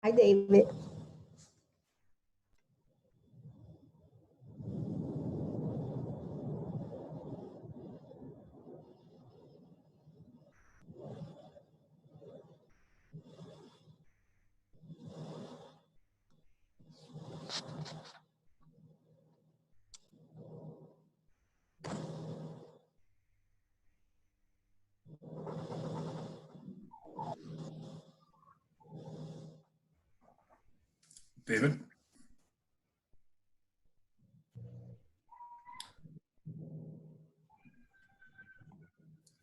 Hi, David. David?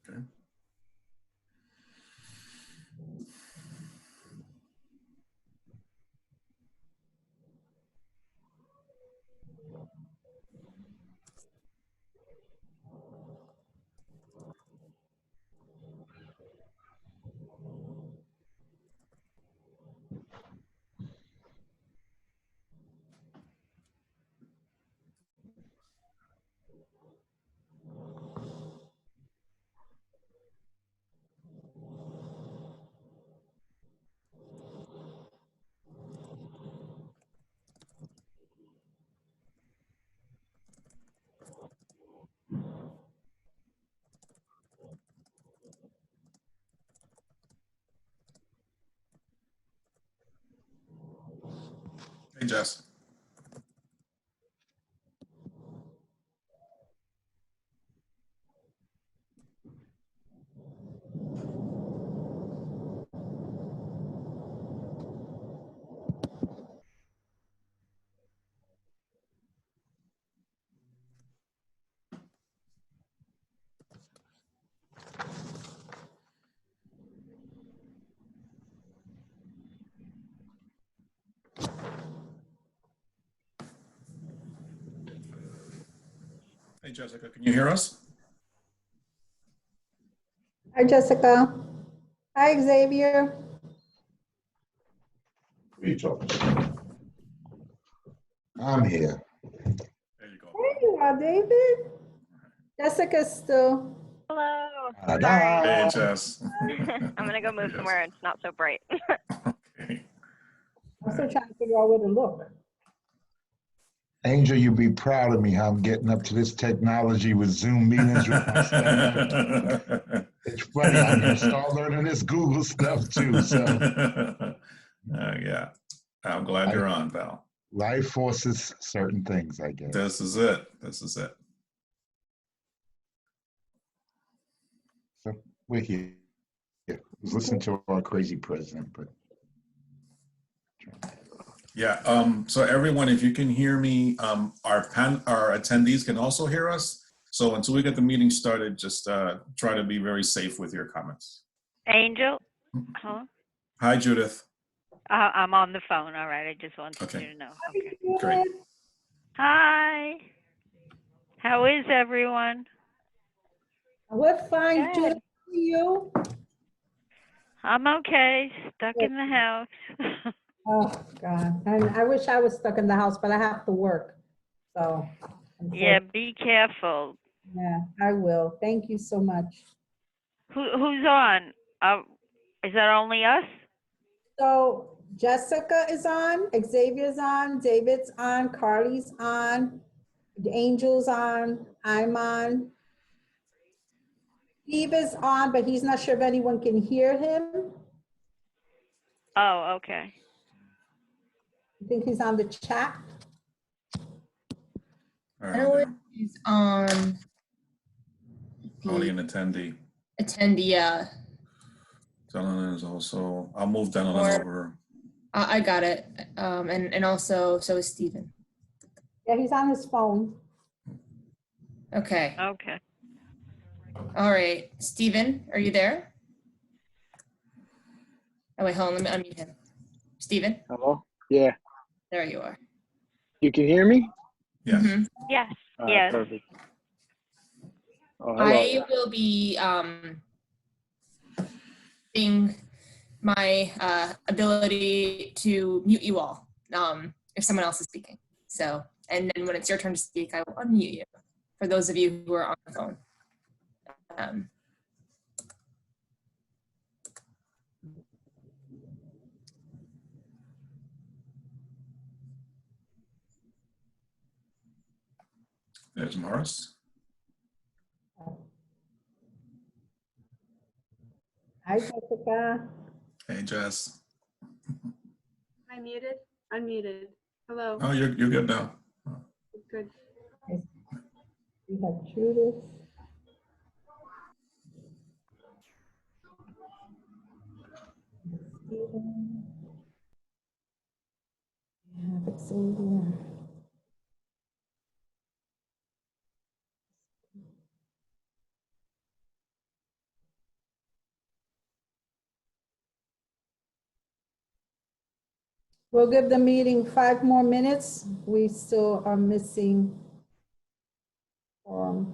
Okay. Hey, Jess. Hey, Jessica, can you hear us? Hi, Jessica. Hi, Xavier. I'm here. There you go. There you are, David. Jessica's still. Hello. Ta-da. Hey, Jess. I'm gonna go move Yes. somewhere it's not so bright. Okay. I'm still trying to figure out where to look. Angel, you'll be proud of me how I'm getting up to this technology with Zoom meetings with my staff. It's funny, I'm gonna start learning this Google stuff too. So Yeah, I'm glad you're on, pal. life forces certain things, I guess. This is it. This is it. So we're here. Yeah, listen to our crazy president, but Yeah. So everyone, if you can hear me, our attendees can also hear us. So until we get the meeting started, just try to be very safe with your comments. Angel? Huh? Hi, Judith. I'm on the phone. All right. I just wanted Okay. you to know. Okay. Great. Hi. How is everyone? We're fine, Good. Judith. How are you? I'm okay. Stuck in the house. Oh, God. And I wish I was stuck in the house, but I have to work. So. Yeah, be careful. Yeah, I will. Thank you so much. Who's on? Is that only us? So Jessica is on, Xavier's on, David's on, Carly's on, the Angel's on, I'm on. Steve is on, but he's not sure if anyone can hear him. Oh, okay. I think he's on the chat. All I know right. he's on Only the an attendee. attendee. Dylan is also, I'll move Dylan Or- over. I got it. And also, so is Steven. Yeah, he's on his phone. Okay. Okay. All right. Steven, are you there? Oh, wait, hold on. Let me unmute him. Steven? Hello? Yeah. There you are. You can hear me? Yes. Mhm. Yes. All right, Yes. perfect. Oh, hello. I will be seeing my ability to mute you all if someone else is speaking. So, and then when it's your turn to speak, I will unmute you for those of you who are on the phone. There's Morris. Hi, Jessica. Hey, Jess. Am I muted? Unmuted. Hello. Oh, you're good now. Good. We have Judith. Stephen. We have Xavier. We'll give the meeting 5 more minutes. We still are missing. um,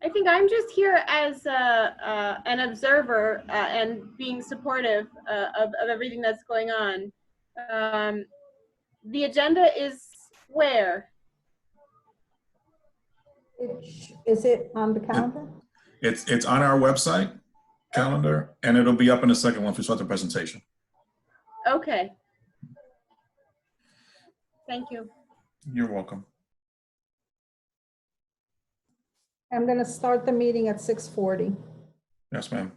I think I'm just here as an observer and being supportive of everything that's going on. The agenda is where? Is it on the calendar? It's on our website calendar, and it'll be up in a second once we start the presentation. Okay. Thank you. You're welcome. I'm going to start the meeting at 6:40. Yes, ma'am.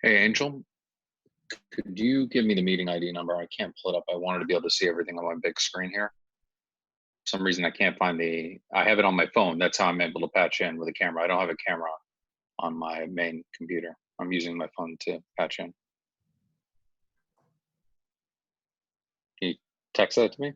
Hey, Angel, could you give me the meeting ID number? I can't pull it up. I wanted to be able to see everything on my big screen here. For some reason, I can't find I have it on my phone. That's how I'm able to patch in with a camera. I don't have a camera on my main computer. I'm using my phone to patch in. Can you text that to me?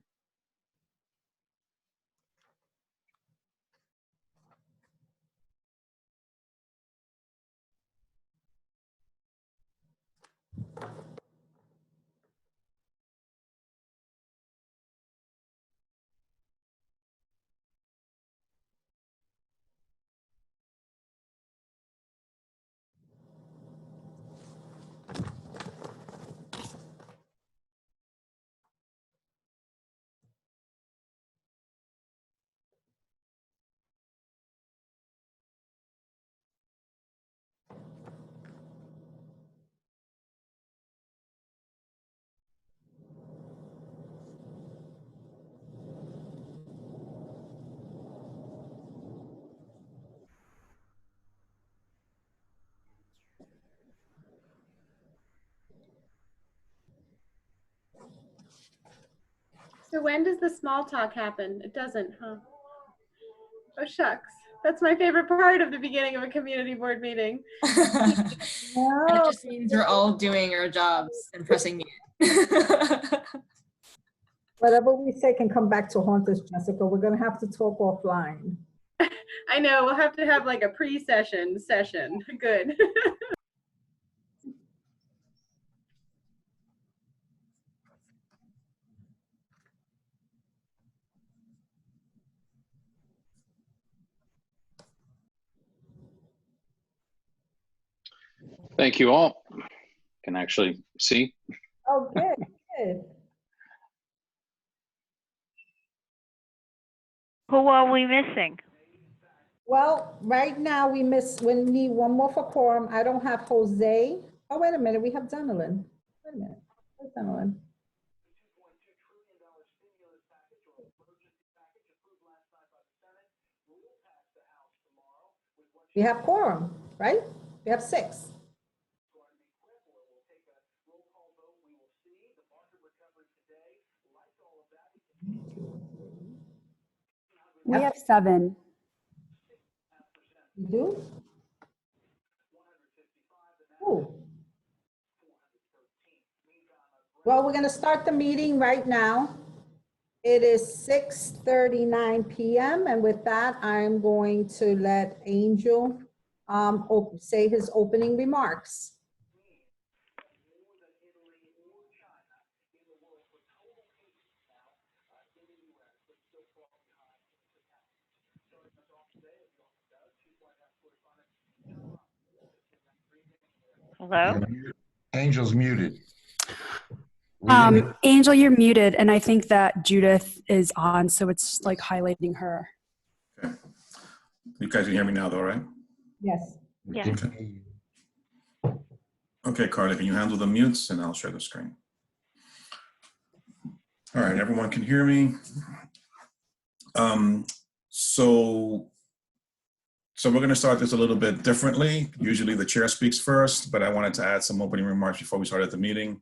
So when does the small talk happen? It doesn't, huh? Oh, shucks. That's my favorite part of the beginning of a community board meeting. That No, just means we're all doing our jobs and pressing mute. whatever we say can come back to haunt us, Jessica. We're going to have to talk offline. I know, we'll have to have like a pre-session session. Good. Thank you all. Can actually see. Oh, good, good. Who are we missing? Well, right now we need one more for quorum. I don't have Jose. Oh, wait a minute, we have Donalyn. Wait a minute, where's Donalyn? We have quorum, right? We have 6. We Yep. have 7. You do? Ooh. Well, we're going to start the meeting right now. It is 6:39 p.m. And with that, I'm going to let Angel say his opening remarks. Hello? Angel's muted. We didn't- Angel, you're muted, and I think that Judith is on, so it's like highlighting her. Okay. You guys can hear me now though, right? Yes. Yeah. Okay, Carly, can you handle the mutes and I'll share the screen. All right, everyone can hear me. So we're going to start this a little bit differently. Usually the chair speaks first, but I wanted to add some opening remarks before we started the meeting,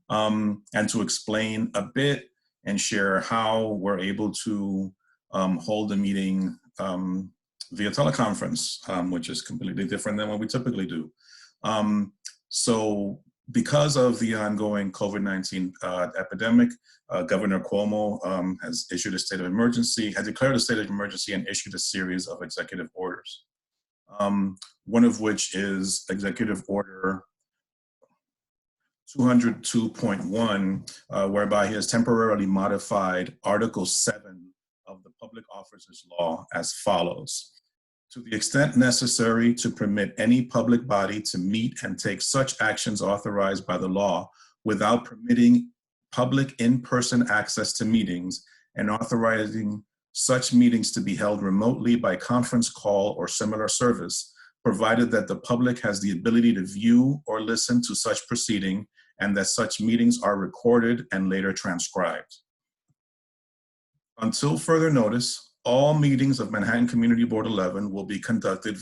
and to explain a bit and share how we're able to hold the meeting via teleconference, which is completely different than what we typically do. So because of the ongoing COVID-19 epidemic, Governor Cuomo has issued a state of emergency, has declared a state of emergency and issued a series of executive orders. One of which is Executive Order 202.1, whereby he has temporarily modified Article 7 of the Public Officers Law as follows. To the extent necessary to permit any public body to meet and take such actions authorized by the law without permitting public in-person access to meetings and authorizing such meetings to be held remotely by conference call or similar service, provided that the public has the ability to view or listen to such proceeding and that such meetings are recorded and later transcribed. Until further notice, all meetings of Manhattan Community Board 11 will be conducted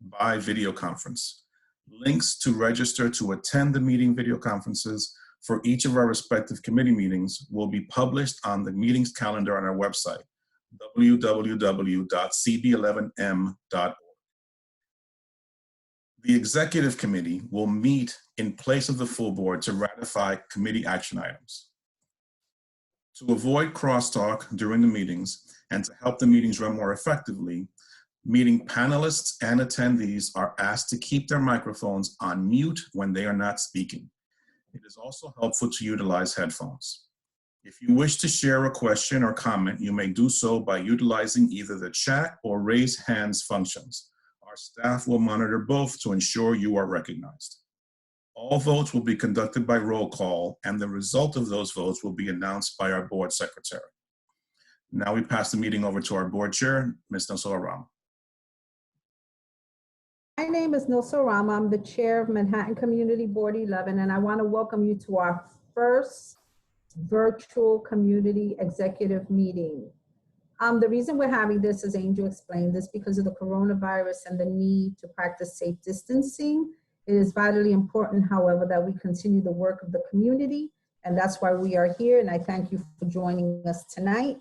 by video conference. Links to register to attend the meeting video conferences for each of our respective committee meetings will be published on the meetings calendar on our website, www.cb11m.org. The Executive Committee will meet in place of the full board to ratify committee action items. To avoid crosstalk during the meetings and to help the meetings run more effectively, meeting panelists and attendees are asked to keep their microphones on mute when they are not speaking. It is also helpful to utilize headphones. If you wish to share a question or comment, you may do so by utilizing either the chat or raise hands functions. Our staff will monitor both to ensure you are recognized. All votes will be conducted by roll call, and the result of those votes will be announced by our board secretary. Now we pass the meeting over to our board chair, Ms. Nilsa Rama. My name is Nilsa Rama. I'm the chair of Manhattan Community Board 11, and I want to welcome you to our first virtual community executive meeting. The reason we're having this, as Angel explained, is because of the coronavirus and the need to practice safe distancing. It is vitally important, however, that we continue the work of the community, and that's why we are here, and I thank you for joining us tonight.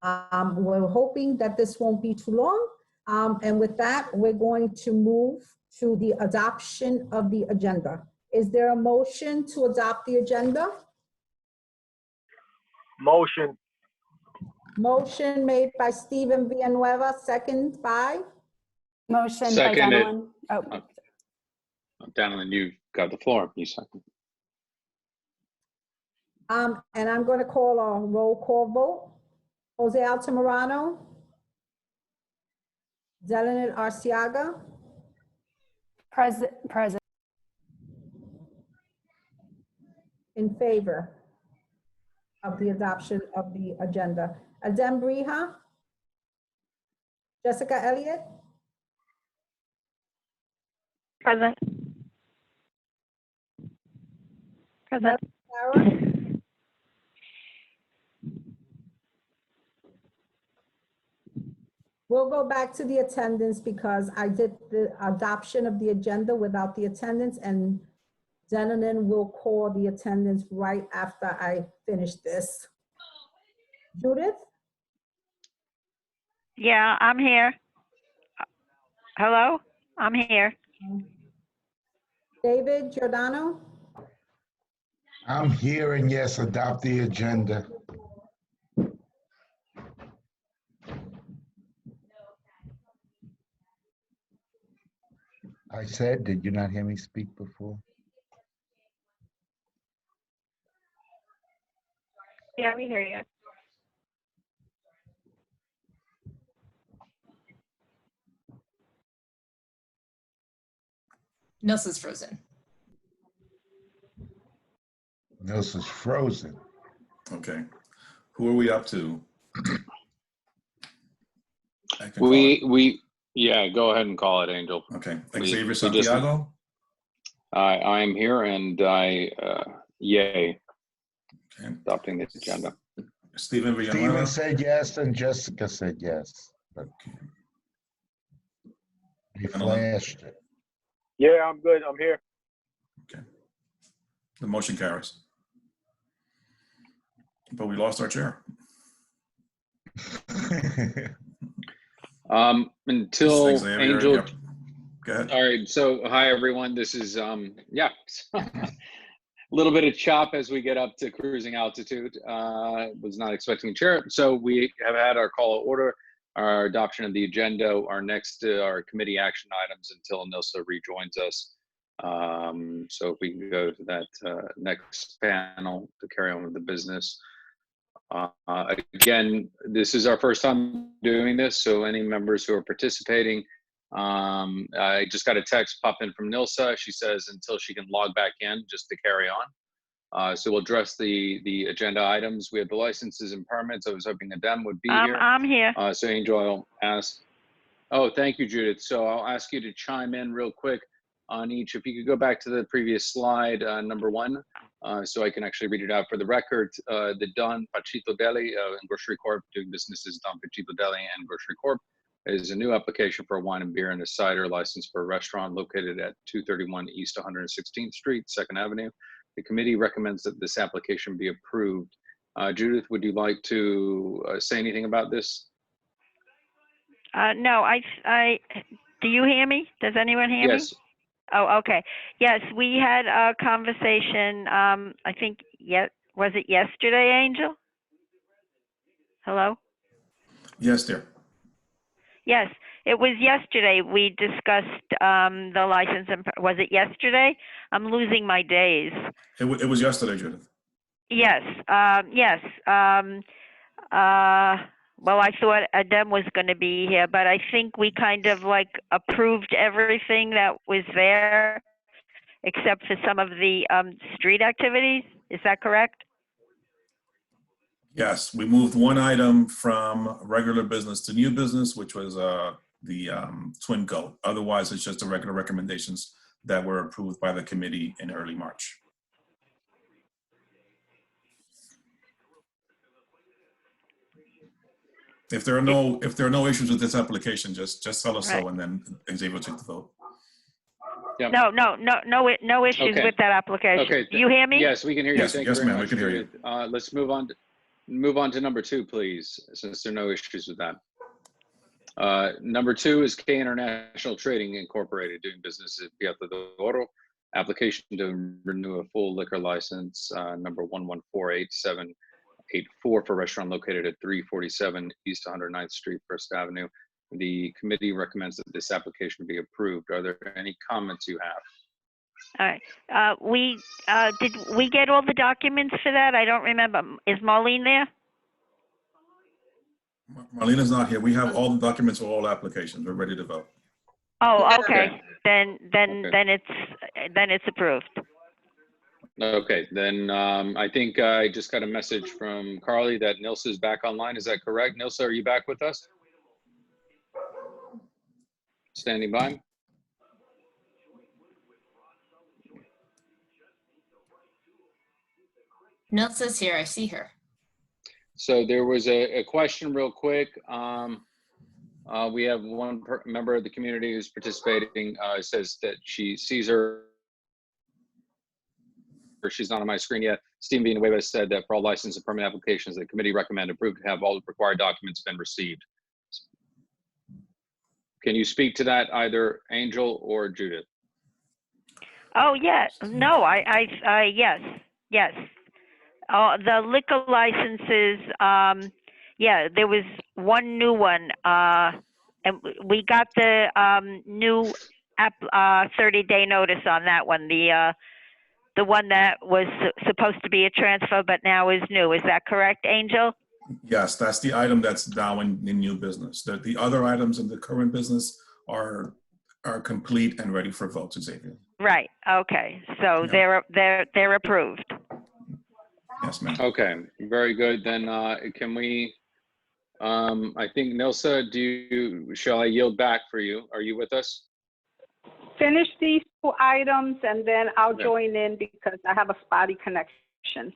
We're hoping that this won't be too long, and with that, we're going to move to the adoption of the agenda. Is there a motion to adopt the agenda? Motion. Motion made by Stephen Villanueva, second by? Motion by Seconded. Donilon. Oh, Donilon, you've got the floor. You second. And I'm going to call a roll call vote. Jose Altamirano, Zelenid Arciaga, present. in favor of the adoption of the agenda. Adem Briha, Jessica Elliott, Present. Present. Sarah, we'll go back to the attendance because I did the adoption of the agenda without the attendance, and Zenanin will call the attendance right after I finish this. Judith? Yeah, I'm here. Hello? I'm here. David Giordano? I'm here, and yes, adopt the agenda. I said, did you not hear me speak before? Yeah, we hear you. Nelson's frozen. Nelson's frozen. Okay. Who are we up to? I can call it. Yeah, go ahead and call it, Angel. Okay. we Xavier just- Santiago? I am here, and yay, Okay. adopting the agenda. Stephen Steven Villanueva? said yes, and Jessica said yes. But they flashed it. Yeah, I'm good. I'm here. Okay. The motion carries. But we lost our chair. Until Xavier, Angel. yep. Go ahead. All right. So, hi everyone. This is yeah, a little bit of chop as we get up to cruising altitude. Was not expecting a chair. So we have had our call of order, our adoption of the agenda, our next our committee action items until Nilsa rejoins us. So if we can go to that next panel to carry on with the business. Again, this is our first time doing this, so any members who are participating, I just got a text pop in from Nilsa. She says until she can log back in, just to carry on. So we'll address the agenda items. We have the licenses and permits. I was hoping Adem would be here. I'm here. So Angel, I'll ask. Oh, thank you, Judith. So I'll ask you to chime in real quick on each. If you could go back to the previous slide, number 1. So I can actually read it out for the record. The Don Pachito Deli and Grocery Corp, doing business as Don Pachito Deli and Grocery Corp, is a new application for a wine and beer and a cider license for a restaurant located at 231 East 116th Street, 2nd Avenue. The committee recommends that this application be approved. Judith, would you like to say anything about this? No, do you hear me? Does anyone hear me? Yes. Oh, okay. Yes, we had a conversation, I think, was it yesterday, Angel? Hello? Yes, dear. Yes, it was yesterday. We discussed the license, and was it yesterday? I'm losing my days. It was yesterday, Judith. Yes, yes. Well, I thought Adem was going to be here, but I think we kind of like approved everything that was there, except for some of the street activities. Is that correct? Yes, we moved one item from regular business to new business, which was the Twin Goat. Otherwise, it's just the regular recommendations that were approved by the committee in early March. If there are no issues with this application, just tell us so, and then Xavier will take the vote. Yep. No issues Okay. with that application. Okay. Do you hear me? Yes, we can hear you. Yes, Thank yes, you very ma'am, we much, can hear you. Judith. Let's move on to number 2, please, since there are no issues with that. Number 2 is K International Trading Incorporated, doing business at Piazza de Oro. Application to renew a full liquor license, number 1148784, for a restaurant located at 347 East 109th Street, 1st Avenue. The committee recommends that this application be approved. Are there any comments you have? All right. Did we get all the documents for that? I don't remember. Is Marlene there? Marlena's not here. We have all the documents for all applications. We're ready to vote. Oh, okay. Okay. Then Okay. it's approved. Okay, then I think I just got a message from Carly that Nilsa is back online. Is that correct? Nilsa, are you back with us? Standing by? Nelson's here. I see her. So there was a question real quick. We have one member of the community who's participating, says that she sees her, or she's not on my screen yet. Stephen Villanueva said that for all license and permit applications, the committee recommend approved to have all the required documents been received. Can you speak to that, either Angel or Judith? Oh, yeah, no, yes, yes. The liquor licenses, yeah, there was one new one, and we got the, new app, 30-day notice on that one, the one that was supposed to be a transfer, but now is new. Is that correct, Angel? Yes, that's the item that's now in new business. The other items in the current business are complete and ready for vote, Xavier. Right, okay, so Yeah. they're approved. Yes, ma'am. Okay, very good. Then can we, I think Nilsa, shall I yield back for you? Are you with us? Finish these 2 items and then I'll Okay. join in because I have a spotty connection.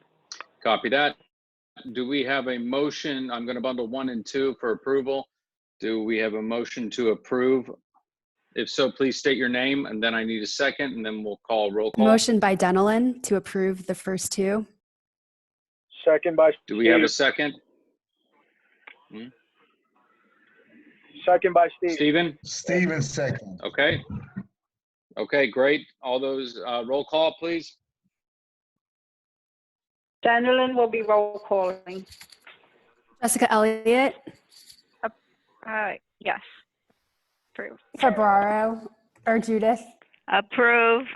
Copy that. Do we have a motion? I'm going to bundle 1 and 2 for approval. Do we have a motion to approve? If so, please state your name, and then I need a second, and then we'll call roll call. Motion by Denelin to approve the first 2. Second by Do we have a Steve. second? Second by Steve. Steven? Steven second. Okay. Okay, great. All those, roll call, please. Denelin will be roll calling. Jessica Elliott, Yes. Approved. Febraro, or Judith, Approve.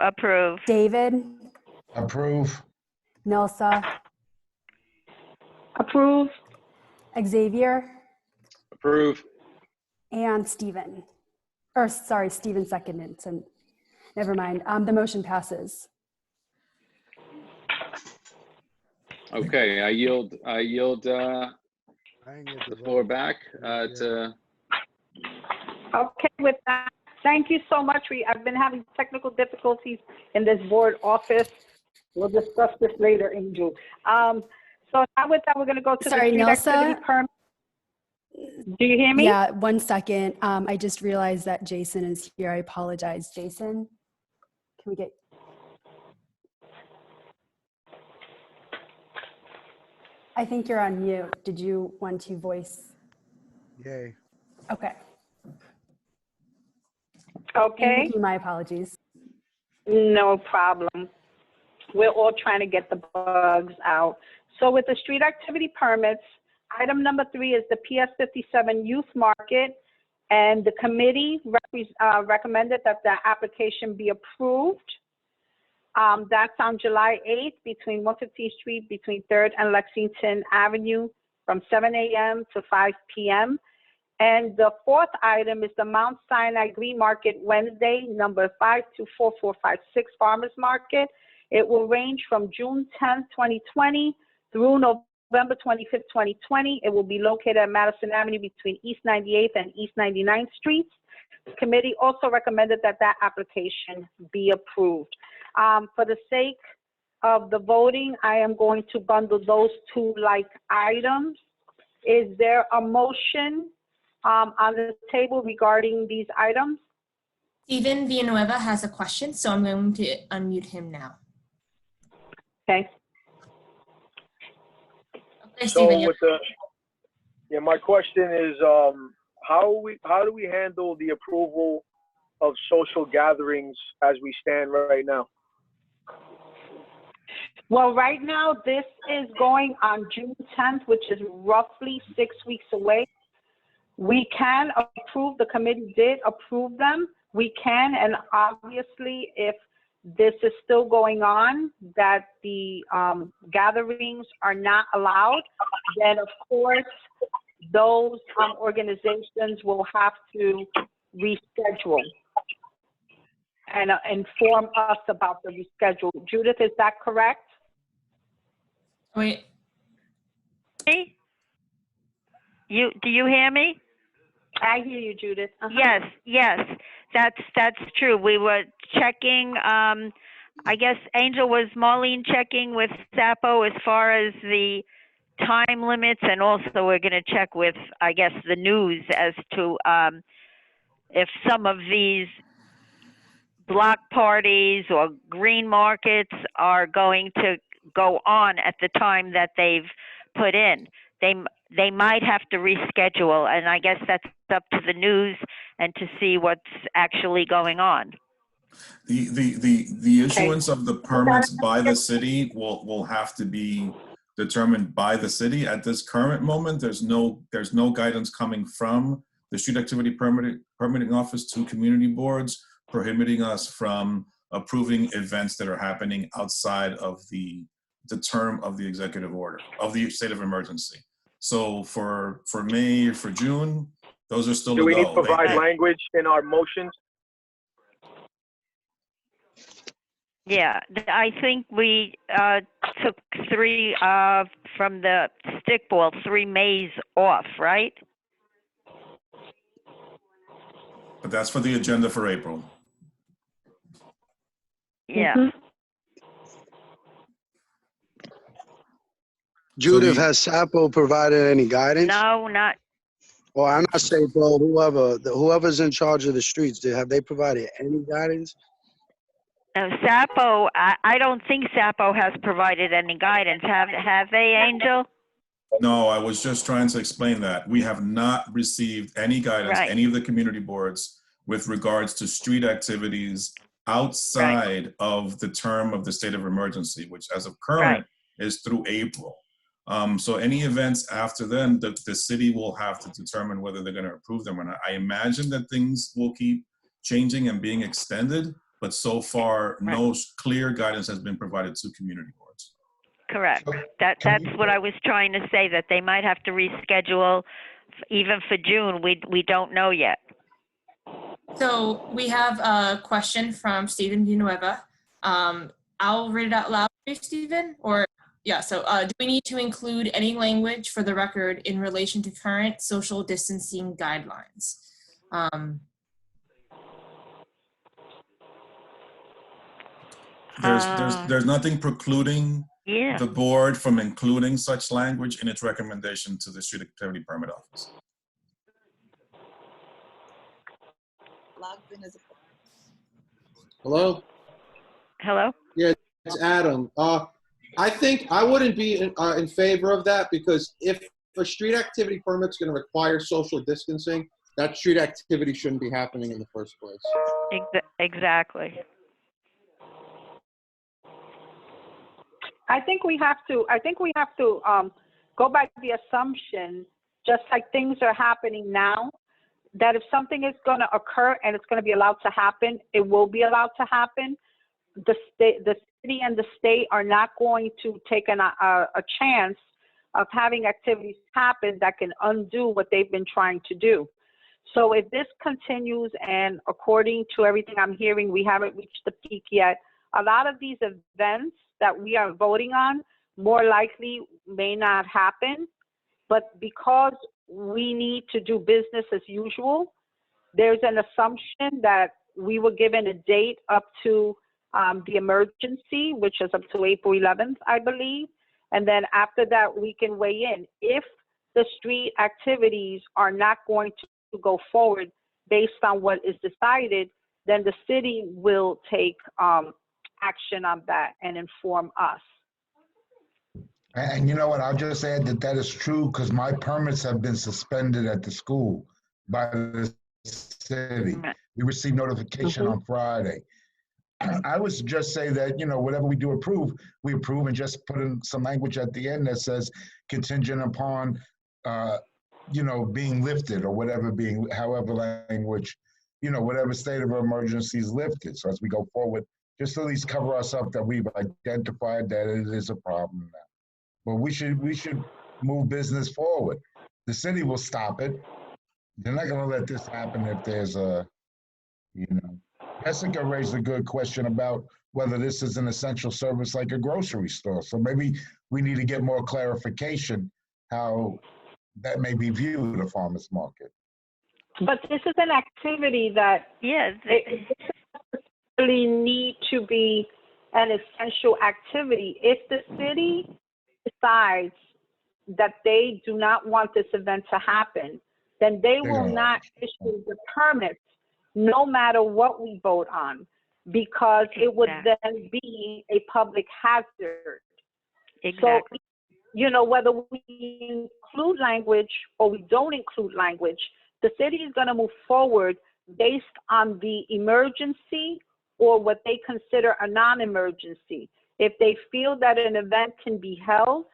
David, Approve. Nilsa, Approve. Xavier, Approve. and Stephen. Or sorry, Stephen seconded, so never mind. The motion passes. Okay, I yield the floor back to, Okay, with that, thank you so much. I've been having technical difficulties in this board office. We'll discuss this later, Angel. So now with that, we're going to go to Sorry, the street activity Nilsa? permit. Do you hear me? Yeah, 1 second. I just realized that Jason is here. I apologize. Jason, can we get... I think you're on mute. Did you want to voice? Yay. Okay. Okay, Thank you. My apologies. no problem. We're all trying to get the bugs out. So with the street activity permits, item number 3 is the PS 57 Youth Market, and the committee recommended that the application be approved. That's on July 8th between 115th Street, between 3rd and Lexington Avenue, from 7 a.m. to 5 p.m. And the 4th item is the Mount Sinai Green Market Wednesday, number 524456 Farmers Market. It will range from June 10th, 2020 through November 25th, 2020. It will be located at Madison Avenue between East 98th and East 99th Streets. The committee also recommended that that application be approved. For the sake of the voting, I am going to bundle those 2 like items. Is there a motion on the table regarding these items? Stephen Villanueva has a question, so I'm going to unmute him now. Okay. Okay, So Stephen, my question is, how do we handle the approval of social gatherings as we stand right now? Well, right now, this is going on June 10th, which is roughly 6 weeks away. We can approve, the committee did approve them. We can, and obviously, if this is still going on, that the gatherings are not allowed, then of course, those organizations will have to reschedule and inform us about the reschedule. Judith, is that correct? wait, Me? Do you hear me? I hear you, Judith. Yes, that's true. We were checking, I guess Angel, was Marlene checking with Sapo as far as the time limits, and also we're gonna check with, I guess, the news as to if some of these block parties or green markets are going to go on at the time that they've put in. They might have to reschedule, and I guess that's up to the news and to see what's actually going on. The issuance of the permits by the city will have to be determined by the city. At this current moment, there's no guidance coming from the street activity permitting office to community boards prohibiting us from approving events that are happening outside of the term of the executive order of the state of emergency. So for May, for June, those are still Do a we need go. to provide language in our motions? Yeah, I think we took 3 from the stickball, 3 Mays off, right? But that's for the agenda for April. Yeah. Judith, has SAPO provided any guidance? No, not. Or I'm not SAPO, whoever's in charge of the streets, have they provided any guidance? SAPO, I don't think SAPO has provided any guidance. Have they, Angel? No, I was just trying to explain that. We have not received any guidance, Right. any of the community boards with regards to street activities outside of the term of the state of emergency, which as of current is through April. So any events after then, the city will have to determine whether they're going to approve them or not. I imagine that things will keep changing and being extended, but so far, no clear guidance has been provided to community boards. Correct. That's what I was trying to say, that they might have to reschedule even for June. We don't know yet. So we have a question from Stephen Villanueva. I'll read it out loud for you, Stephen. Or yeah, so do we need to include any language for the record in relation to current social distancing guidelines? There's nothing precluding the board from including such language in its recommendation to the street activity permit office. Hello? Hello? Yeah, it's Adam. I think I wouldn't be in favor of that, because if a street activity permit's going to require social distancing, that street activity shouldn't be happening in the first place. Exactly. I think we have to go by the assumption, just like things are happening now, that if something is going to occur and it's going to be allowed to happen, it will be allowed to happen. The city and the state are not going to take a chance of having activities happen that can undo what they've been trying to do. So if this continues, and according to everything I'm hearing, we haven't reached the peak yet, a lot of these events that we are voting on more likely may not happen. But because we need to do business as usual, there's an assumption that we were given a date up to the emergency, which is up to April 11th, I believe. And then after that, we can weigh in. If the street activities are not going to go forward based on what is decided, then the city will take action on that and inform us. And you know what, I'll just add that is true, because my permits have been suspended at the school by the city. We received notification on Friday. I would just say that, you know, whatever we do approve, we approve, and just put in some language at the end that says contingent upon, you know, being lifted, or whatever being, however language, you know, whatever state of emergency is lifted. So as we go forward, just at least cover ourselves that we've identified that it is a problem now. But we should move business forward. The city will stop it. They're not going to let this happen if there's a, you know. Jessica raised a good question about whether this is an essential service like a grocery store. So maybe we need to get more clarification how that may be viewed, a farmer's market. But this is an activity that it doesn't really need to be an essential activity. If the city decides that they do not want this event to happen, then they will not issue the permits, no matter what we vote on, because it would then be a public hazard. Exactly. So, you know, whether we include language or we don't include language, The city is going to move forward based on the emergency or what they consider a non-emergency. If they feel that an event can be held,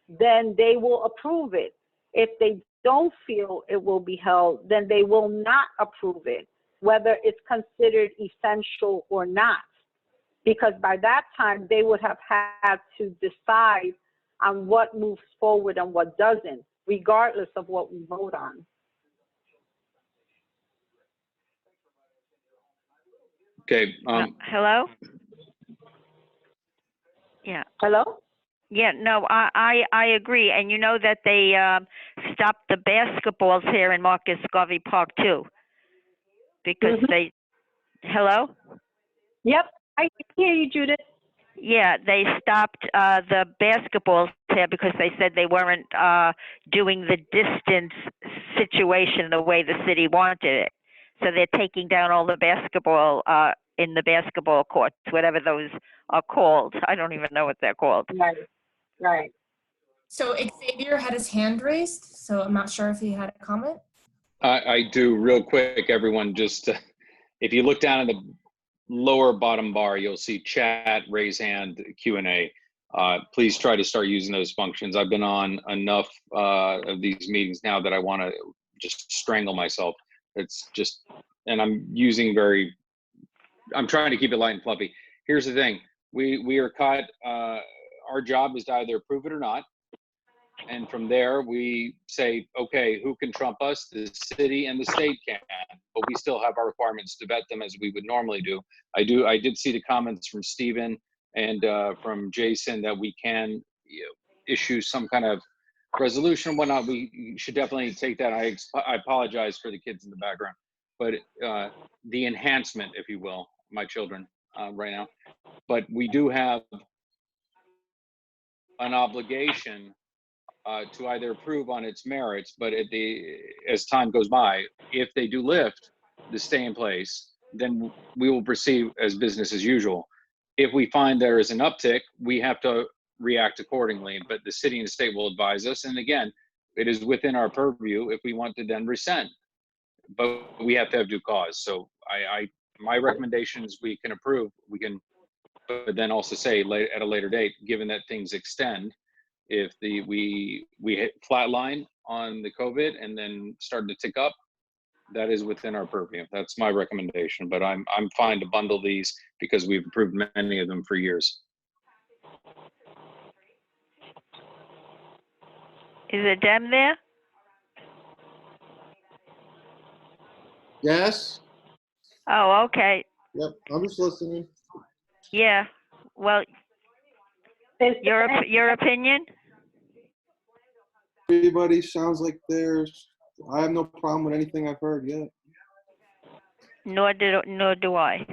then they will approve it. If they don't feel it will be held, then they will not approve it, whether it's considered essential or not. Because by that time, they would have had to decide on what moves forward and what doesn't, regardless of what we vote on. Okay. Hello? Yeah. Hello? Yeah, no, I agree. And you know that they stopped the basketballs here in Marcus Garvey Park too. Because they, hello? Yep, I can hear you, Judith. Yeah, they stopped the basketballs here because they said they weren't doing the distance situation the way the city wanted it. So they're taking down all the basketball in the basketball courts, whatever those are called. I don't even know what they're called. Right, right. So Xavier had his hand raised, so I'm not sure if he had a comment. I do real quick, everyone. Just if you look down in the lower bottom bar, you'll see chat, raise hand, Q&A. Please try to start using those functions. I've been on enough of these meetings now that I want to just strangle myself. It's just, and I'm trying to keep it light and fluffy. Here's the thing. We are caught, our job is to either approve it or not. And from there, we say, okay, who can trump us? The city and the state can, but we still have our requirements to vet them as we would normally do. I did see the comments from Stephen and from Jason that we can issue some kind of resolution and whatnot. We should definitely take that. I apologize for the kids in the background, but the enhancement, if you will, my children right now, but we do have an obligation to either approve on its merits, but as time goes by, if they do lift the stay in place, then we will proceed as business as usual. If we find there is an uptick, we have to react accordingly, but the city and the state will advise us. And again, it is within our purview if we want to then rescind, but we have to have due cause. So my recommendation is we can approve, but then also say at a later date, given that things extend, if we hit flatline on the COVID and then start to tick up, that is within our purview. That's my recommendation, but I'm fine to bundle these because we've approved many of them for years. Is it Dem there? Yes? Oh, okay. Yep, I'm just listening. Yeah. Well, your opinion? Everybody sounds like I have no problem with anything I've heard yet. Nor do I.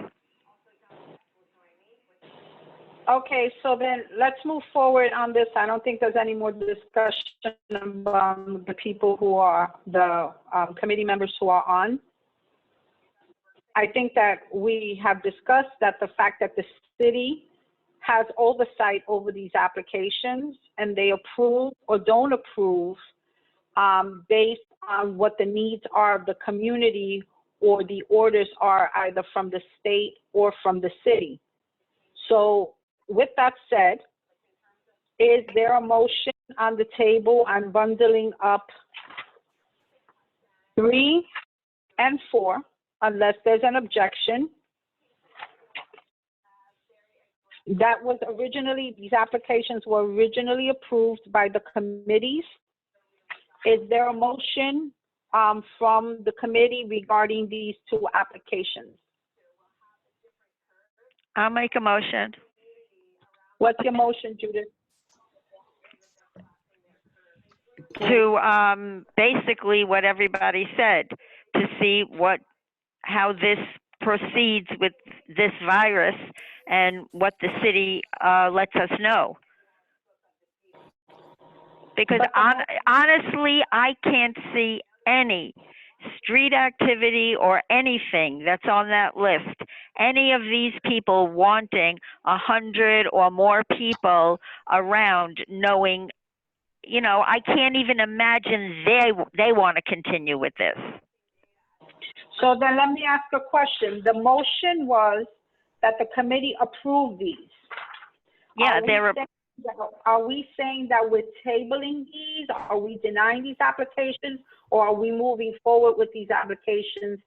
Okay, so then let's move forward on this. I don't think there's any more discussion among the people who are the committee members who are on. I think that we have discussed that the fact that the city has oversight over these applications and they approve or don't approve based on what the needs are of the community or the orders are either from the state or from the city. So with that said, is there a motion on the table on bundling up 3 and 4, unless there's an objection? That was originally, these applications were originally approved by the committees. Is there a motion from the committee regarding these 2 applications? I'll make a motion. What's your motion, Judith? To basically what everybody said, to see how this proceeds with this virus and what the city lets us know. Because honestly, I can't see any street activity or anything that's on that list. Any of these people wanting 100 or more people around, knowing, I can't even imagine they want to continue with this. So then let me ask a question. The motion was that the committee approve these. Yeah, Are we saying that we're tabling these? Are we denying these applications? Or are we moving forward with these applications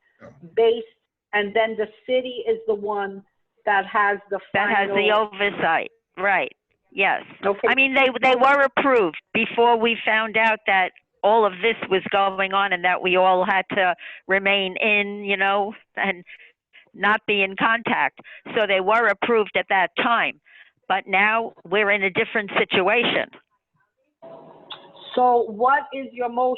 based, and then the city is the one that has the final? that has the oversight, right, yes. Okay. I mean, they were approved before we found out that all of this was going on and that we all had to remain in, you know, and not be in contact. So they were approved at that time. But now we're in a different situation. So what is your motion?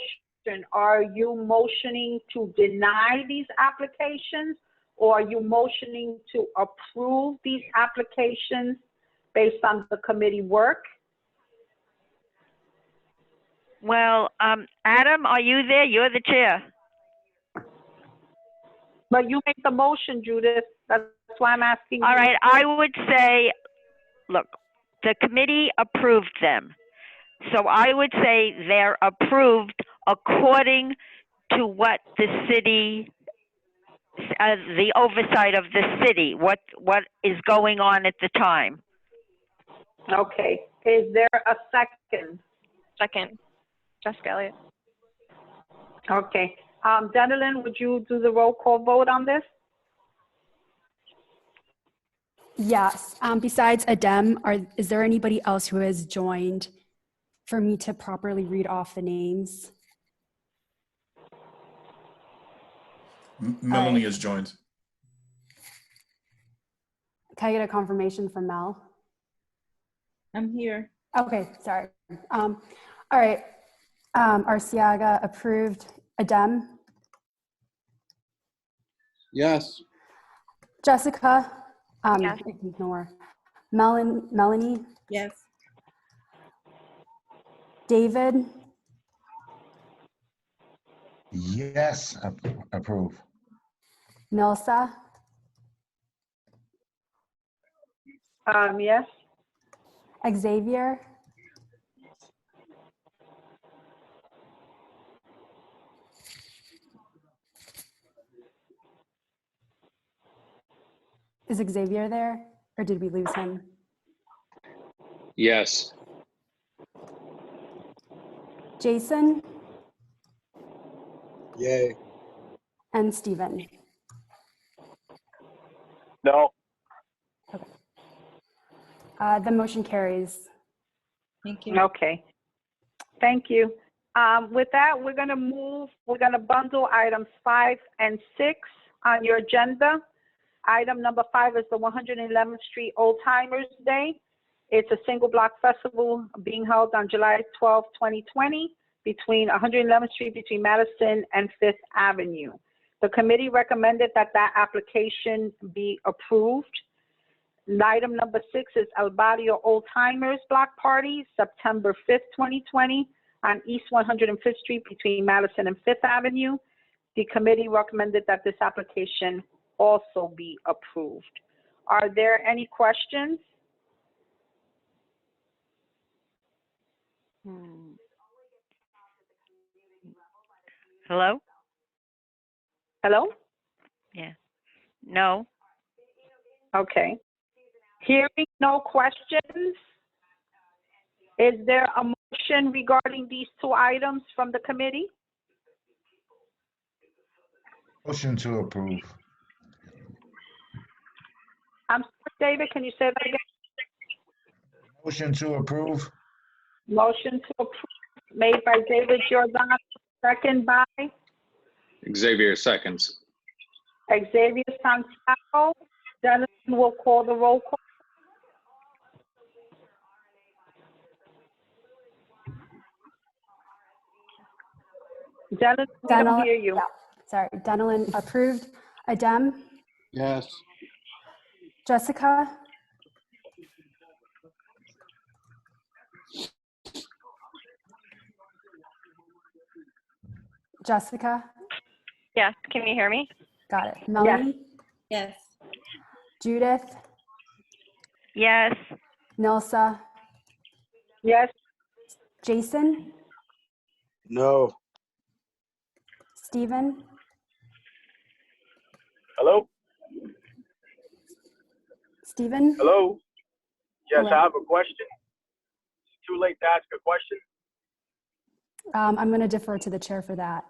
Are you motioning to deny these applications, or are you motioning to approve these applications based on the committee work? Well, Adam, are you there? You're the chair. But you make the motion, Judith. That's why I'm asking. All you. right, I would say, look, the committee approved them. So I would say they're approved according to what the city, the oversight of the city, what is going on at the time. Okay. Is there a second? Second, Jessica Elliott. Okay. Denelyn, would you do the roll call vote on this? Yes. Besides Adem, is there anybody else who has joined for me to properly read off the names? Melanie has joined. Can I get a confirmation from Mel? I'm here. Okay, sorry. All right. Arciaga approved. Adem? Yes. Jessica? Yes. Ignore. Melanie? Yes. David? Yes, approve. Nilsa? Yes. Xavier? Is Xavier there, or did we lose him? Yes. Jason? Yay. And Stephen? No. The motion carries. Thank you. Okay. Thank you. With that, we're going to bundle items 5 and 6 on your agenda. Item number 5 is the 111th Street Old Timers Day. It's a single block festival being held on July 12, 2020, between 111th Street, between Madison and 5th Avenue. The committee recommended that application be approved. Item number 6 is El Barrio Old Timers Block Party, September 5th, 2020, on East 105th Street between Madison and 5th Avenue. The committee recommended that this application also be approved. Are there any questions? Hello? Hello? Yeah. No? Okay. Hearing no questions, is there a motion regarding these 2 items from the committee? Motion to approve. I'm sorry, David, can you say that again? Motion to approve. Motion to approve made by David Giordano, second by Xavier seconds. Xavier Santiago. Dennis will call the roll call. Dennis, we don't hear you. Yeah, sorry. Denelyn approved. Adem? Yes. Jessica? Jessica? Yes, can you hear me? Got it. Melanie? Yes. Judith? Yes. Nilsa? Yes. No. Stephen? Hello? Stephen? Hello? Yes, Hello. I have a question. It's too late to ask a question. I'm going to defer to the chair for that.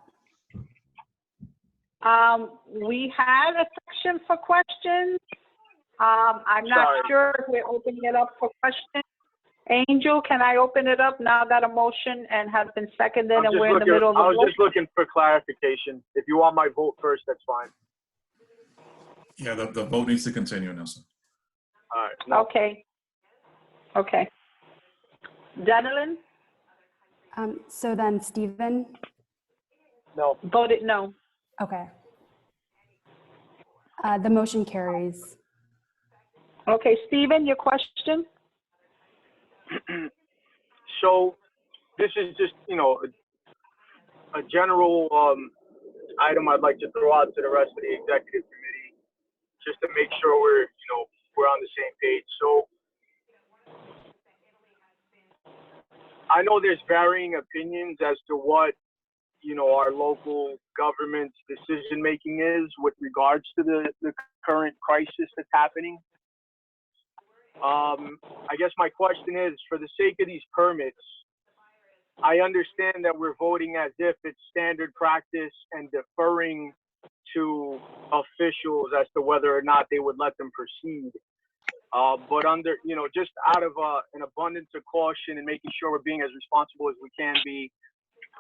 We had a section for questions. I'm not Sorry. sure if we're opening it up for questions. Angel, can I open it up now that a motion and has been seconded and we're in the middle of the I was vote? just looking for clarification. If you want my vote first, that's fine. Yeah, the vote needs to continue, Nelson. All right. No. Okay. Okay. Denelin? So then Stephen? No. Voted no. Okay. The motion carries. Okay, Stephen, your question? So this is just, you know, a general item I'd like to throw out to the rest of the executive committee, just to make sure we're on the same page. So I know there's varying opinions as to what, our local government's decision making is with regards to the current crisis that's happening. I guess my question is, for the sake of these permits, I understand that we're voting as if it's standard practice and deferring to officials as to whether or not they would let them proceed. But under, just out of an abundance of caution and making sure we're being as responsible as we can be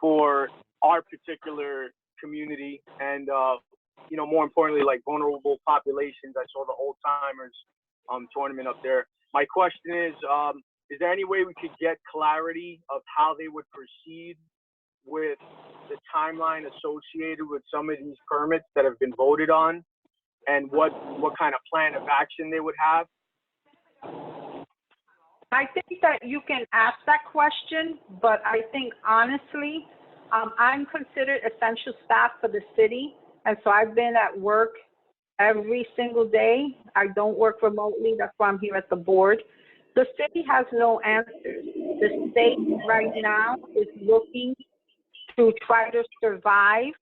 for our particular community and, more importantly, like vulnerable populations. I saw the old timers tournament up there. My question is there any way we could get clarity of how they would proceed with the timeline associated with some of these permits that have been voted on, and what kind of plan of action they would have? I think that you can ask that question, but I think honestly, I'm considered essential staff for the city, and so I've been at work every single day. I don't work remotely. That's why I'm here at the board. The city has no answers. The state right now is looking to try to survive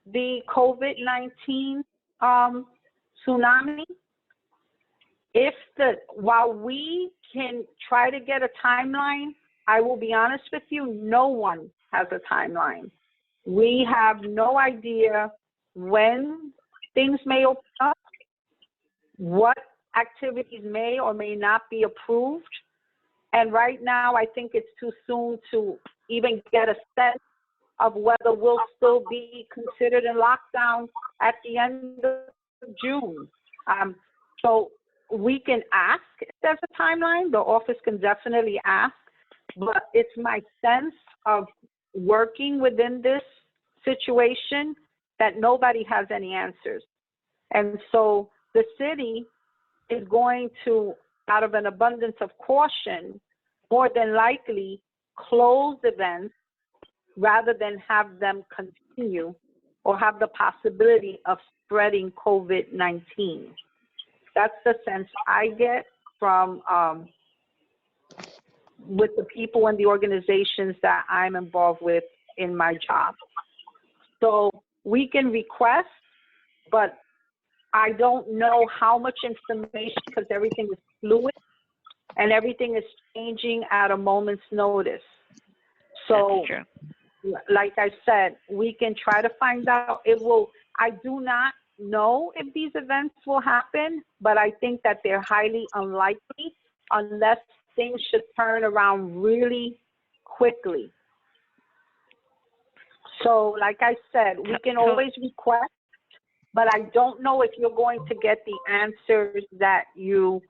the COVID-19 tsunami. While we can try to get a timeline, I will be honest with you, no one has a timeline. We have no idea when things may open up, what activities may or may not be approved. And right now, I think it's too soon to even get a sense of whether we'll still be considered in lockdown at the end of June. So we can ask if there's a timeline. The office can definitely ask, but it's my sense of working within this situation that nobody has any answers. And so the city is going to, out of an abundance of caution, more than likely close events rather than have them continue or have the possibility of spreading COVID-19. That's the sense I get from with the people and the organizations that I'm involved with in my job. So we can request, but I don't know how much information, because everything is fluid and everything is changing at a moment's notice. So, like I said, we can try to find out. I do not know if these events will happen, but I think that they're highly unlikely unless things should turn around really quickly. So, like I said, we can always request, but I don't know if you're going to get the answers that you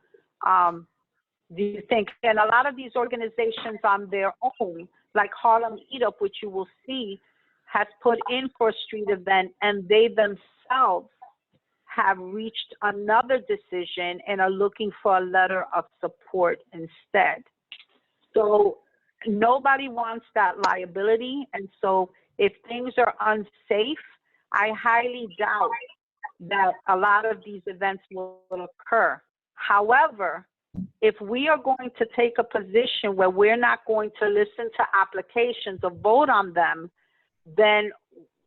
think. And a lot of these organizations on their own, like Harlem Eat Up, which you will see, has put in for a street event, and they themselves have reached another decision and are looking for a letter of support instead. So nobody wants that liability. And so if things are unsafe, I highly doubt that a lot of these events will occur. However, if we are going to take a position where we're not going to listen to applications or vote on them, then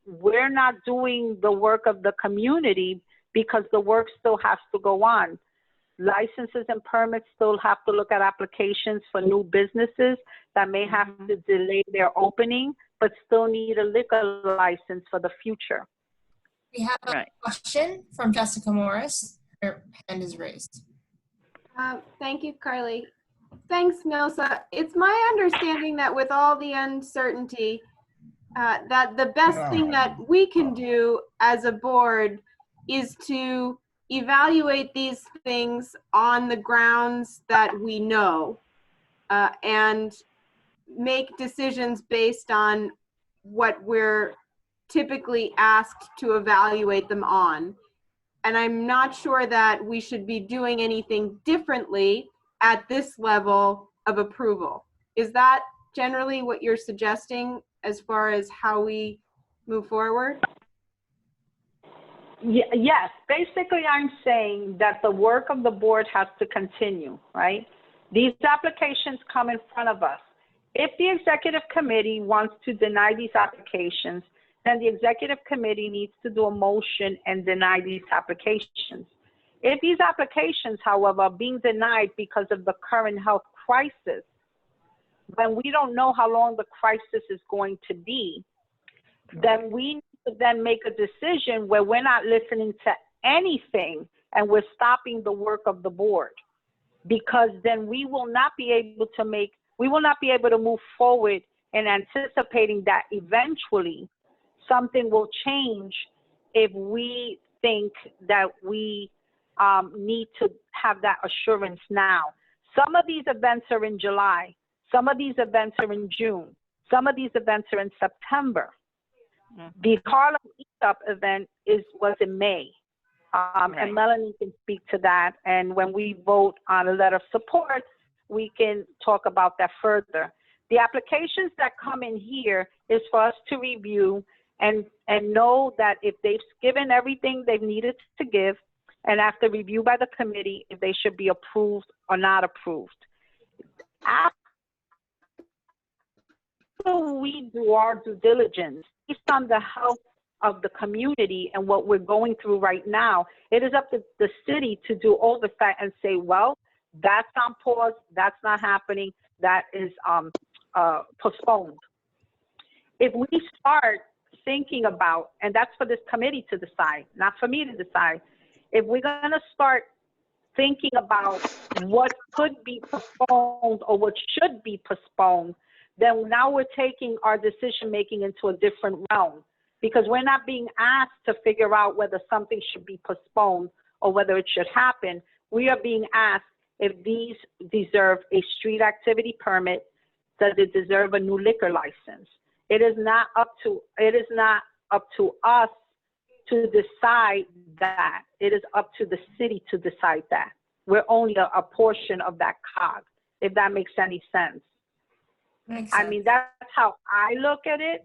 we're not doing the work of the community, because the work still has to go on. Licenses and permits still have to look at applications for new businesses that may have to delay their opening, but still need a liquor license for the future. We have a question from Jessica Morris. Her hand is raised. Thank you, Carly. Thanks, Nelsa. It's my understanding that with all the uncertainty, that the best thing that we can do as a board is to evaluate these things on the grounds that we know, and make decisions based on what we're typically asked to evaluate them on. And I'm not sure that we should be doing anything differently at this level of approval. Is that generally what you're suggesting as far as how we move forward? Yes, basically I'm saying that the work of the board has to continue, right? These applications come in front of us. If the executive committee wants to deny these applications, then the executive committee needs to do a motion and deny these applications. If these applications, however, are being denied because of the current health crisis, when we don't know how long the crisis is going to be, then we need to then make a decision where we're not listening to anything and we're stopping the work of the board, because then we will not be able to move forward in anticipating that eventually something will change if we think that we need to have that assurance now. Some of these events are in July. Some of these events are in June. Some of these events are in September. The Harlem ESOP event was in May. And Melanie can speak to that. And when we vote on a letter of support, we can talk about that further. The applications that come in here is for us to review and know that if they've given everything they've needed to give, and after review by the committee, if they should be approved or not approved. After we do our due diligence, based on the health of the community and what we're going through right now, it is up to the city to do oversight and say, well, that's on pause, that's not happening, that is postponed. If we start thinking about, and that's for this committee to decide, not for me to decide, if we're gonna start thinking about what could be postponed or what should be postponed, then now we're taking our decision-making into a different realm, because we're not being asked to figure out whether something should be postponed or whether it should happen. We are being asked if these deserve a street activity permit, does it deserve a new liquor license? It is not up to us to decide that. It is up to the city to decide that. We're only a portion of that cog, if that makes any sense. I mean, that's how I look at it.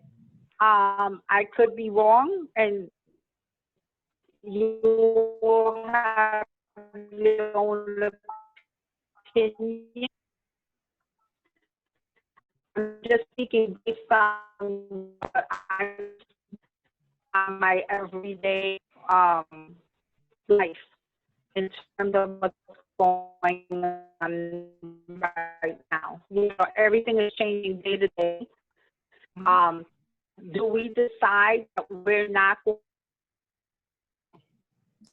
I could be wrong, and you will have your own opinion. I'm just speaking based on what on my everyday life in terms of what's going on right now. You know, everything is changing day to day. Do we decide that we're not going?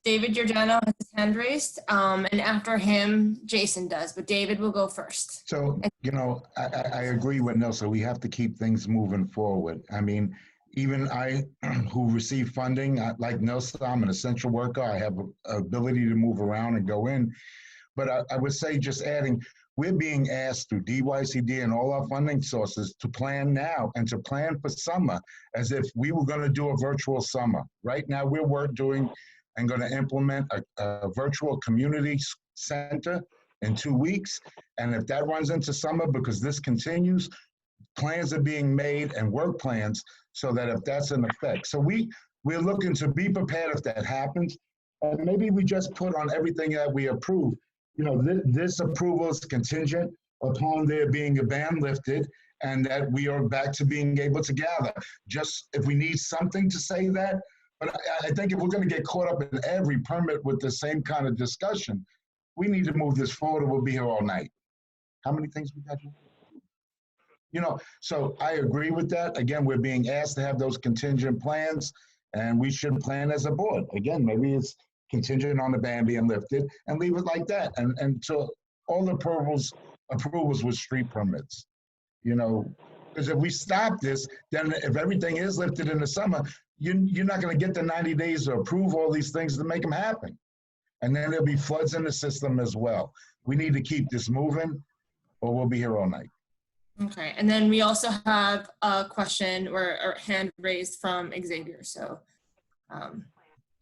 David Giordano has his hand raised, and after him, Jason does, but David will go first. So, you know, I agree with Nelson. We have to keep things moving forward. I mean, even I, who receive funding, like Nelson, I'm an essential worker. I have an ability to move around and go in. But I would say, just adding, we're being asked through DYCD and all our funding sources to plan now and to plan for summer as if we were going to do a virtual summer. Right now, we're doing and going to implement a virtual community center in 2 weeks. And if that runs into summer, because this continues, plans are being made and work plans so that if that's in effect. So we're looking to be prepared if that happens. And maybe we just put on everything that we approve. You know, this approval is contingent upon there being a ban lifted and that we are back to being able to gather. Just if we need something to say that, But I think if we're going to get caught up in every permit with the same kind of discussion, we need to move this forward or we'll be here all night. How many things we got? You know, so I agree with that. Again, we're being asked to have those contingent plans, and we should plan as a board. Again, maybe it's contingent on the ban being lifted and leave it like that. And so all the approvals with street permits, you know, because if we stop this, then if everything is lifted in the summer, you're not going to get the 90 days to approve all these things to make them happen. And then there'll be floods in the system as well. We need to keep this moving or we'll be here all night. Okay, and then we also have a question or a hand raised from Xavier, so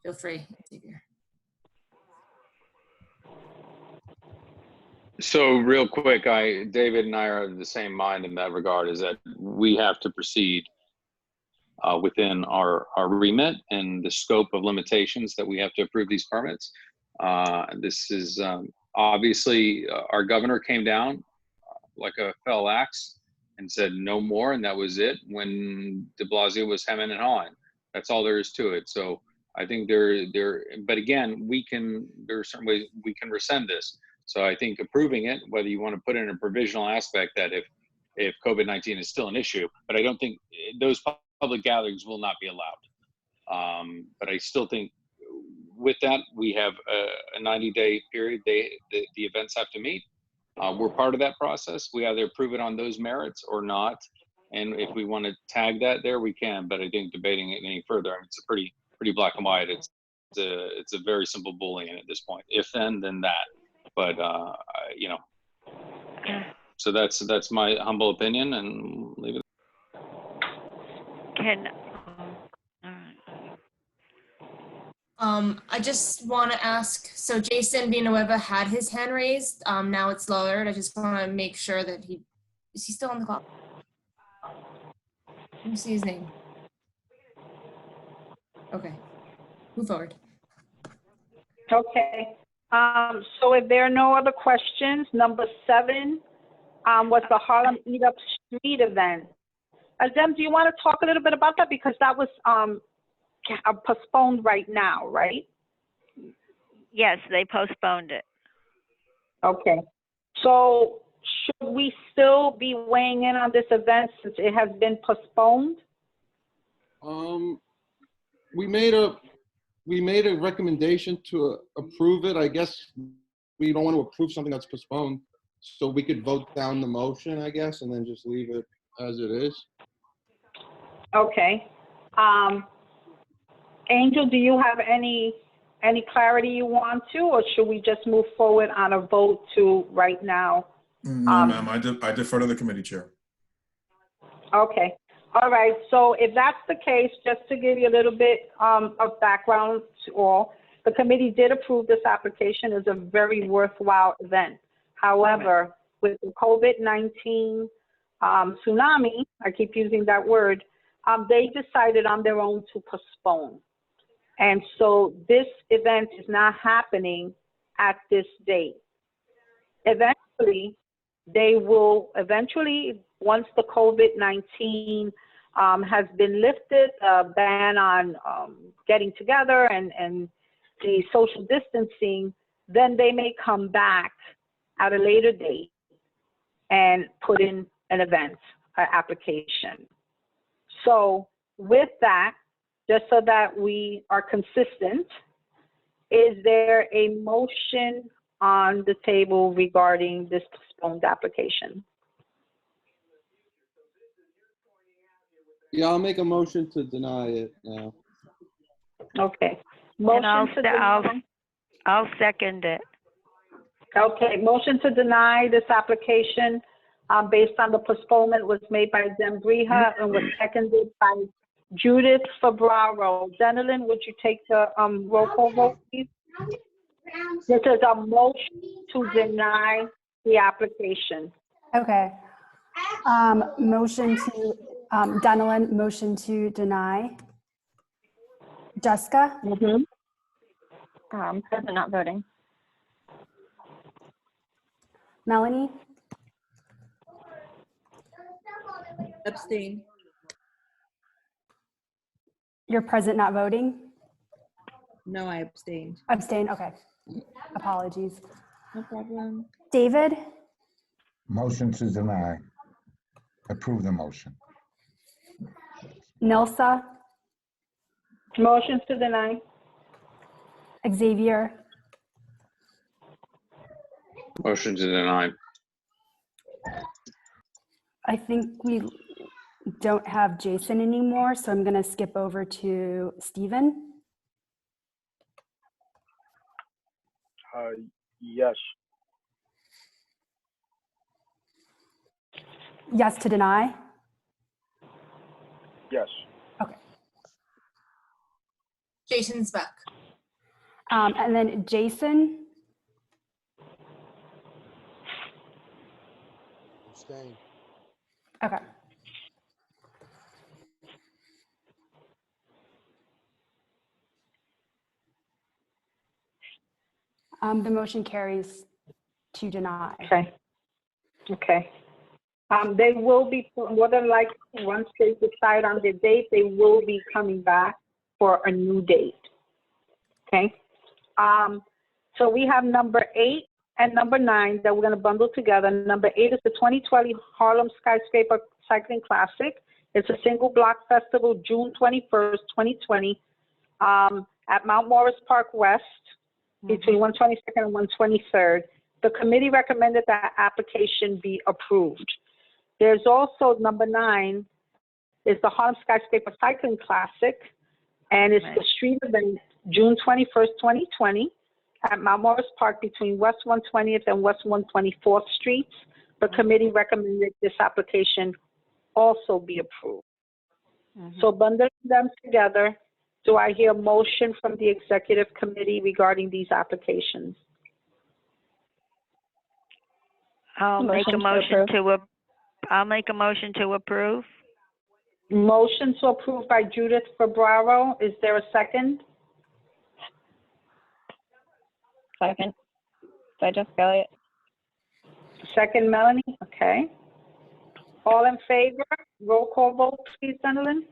feel free, Xavier. So real quick, David and I are of the same mind in that regard, is that we have to proceed within our remit and the scope of limitations that we have to approve these permits. This is obviously our governor came down like a fell axe and said no more, and that was it when de Blasio was hemming and hawing. That's all there is to it. So I think but again, there are certain ways we can rescind this. So I think approving it, whether you want to put in a provisional aspect that if COVID-19 is still an issue, but I don't think those public gatherings will not be allowed. But I still think with that, we have a 90-day period the events have to meet. We're part of that process. We either approve it on those merits or not. And if we want to tag that there, we can, but I think debating it any further, I mean, it's a pretty black and white. It's a very simple Boolean at this point. If then that. But you know, so that's my humble opinion, and leave it. I just want to ask, so Jason Villanueva had his hand raised, now it's lowered. I just want to make sure that is he still on the call? Let me see his name. Okay, move forward. Okay. So if there are no other questions, number 7 was the Harlem Eat Up Street event. Dem, do you want to talk a little bit about that? Because that was postponed right now, right? Yes, they postponed it. Okay. So should we still be weighing in on this event since it has been postponed? We made a recommendation to approve it. I guess we don't want to approve something that's postponed, so we could vote down the motion, I guess, and then just leave it as it is. Okay. Angel, do you have any clarity you want to, or should we just move forward on a vote to right now? No, ma'am, I defer to the committee chair. Okay. All right. So if that's the case, just to give you a little bit of background to all, the committee did approve this application as a very worthwhile event. However, with the COVID-19 tsunami, I keep using that word, they decided on their own to postpone. And so this event is not happening at this date. Eventually, once the COVID-19 has been lifted, ban on getting together and the social distancing, then they may come back at a later date and put in an event application. So with that, just so that we are consistent, is there a motion on the table regarding this postponed application? Yeah, I'll make a motion to deny it now. Okay. I'll second it. Okay, motion to deny this application based on the postponement was made by Dem Brija and was seconded by Judith Fabraro. Denelyn, would you take the roll call vote, please? This is a motion to deny the application. Okay. Motion to, Denelyn, motion to deny. Jessica? Present, not voting. Melanie? Abstain. You're present, not voting? No, I abstained. Abstain, okay. Apologies. No problem. David, Motion to deny. Approve the motion. Nilsa, Motion to deny. Xavier, Motion to deny. I think we don't have Jason anymore, so I'm gonna skip over to Stephen. Yes. Yes to deny. Yes. Okay. Jason's back. And then Jason, Abstain. okay. The motion carries to deny. Okay. Okay. They will be, more than likely, once they decide on the date, they will be coming back for a new date. Okay. So we have number 8 and number 9 that we're going to bundle together. Number 8 is the 2020 Harlem Skyscraper Cycling Classic. It's a single block festival, June 21st, 2020, at Mount Morris Park West, between 122nd and 123rd. The committee recommended that application be approved. There's also number 9 is the Harlem Skyscraper Cycling Classic, and it's the street event, June 21st, 2020, at Mount Morris Park between West 120th and West 124th Streets. The committee recommended this application also be approved. So bundling them together, do I hear a motion from the executive committee regarding these applications? I'll make a motion to approve. Motion to approve by Judith Fabraro. Is there a second? Second. By Jessica Elliott. Second, Melanie. Okay. All in favor? Roll call vote, please, Gwendolyn.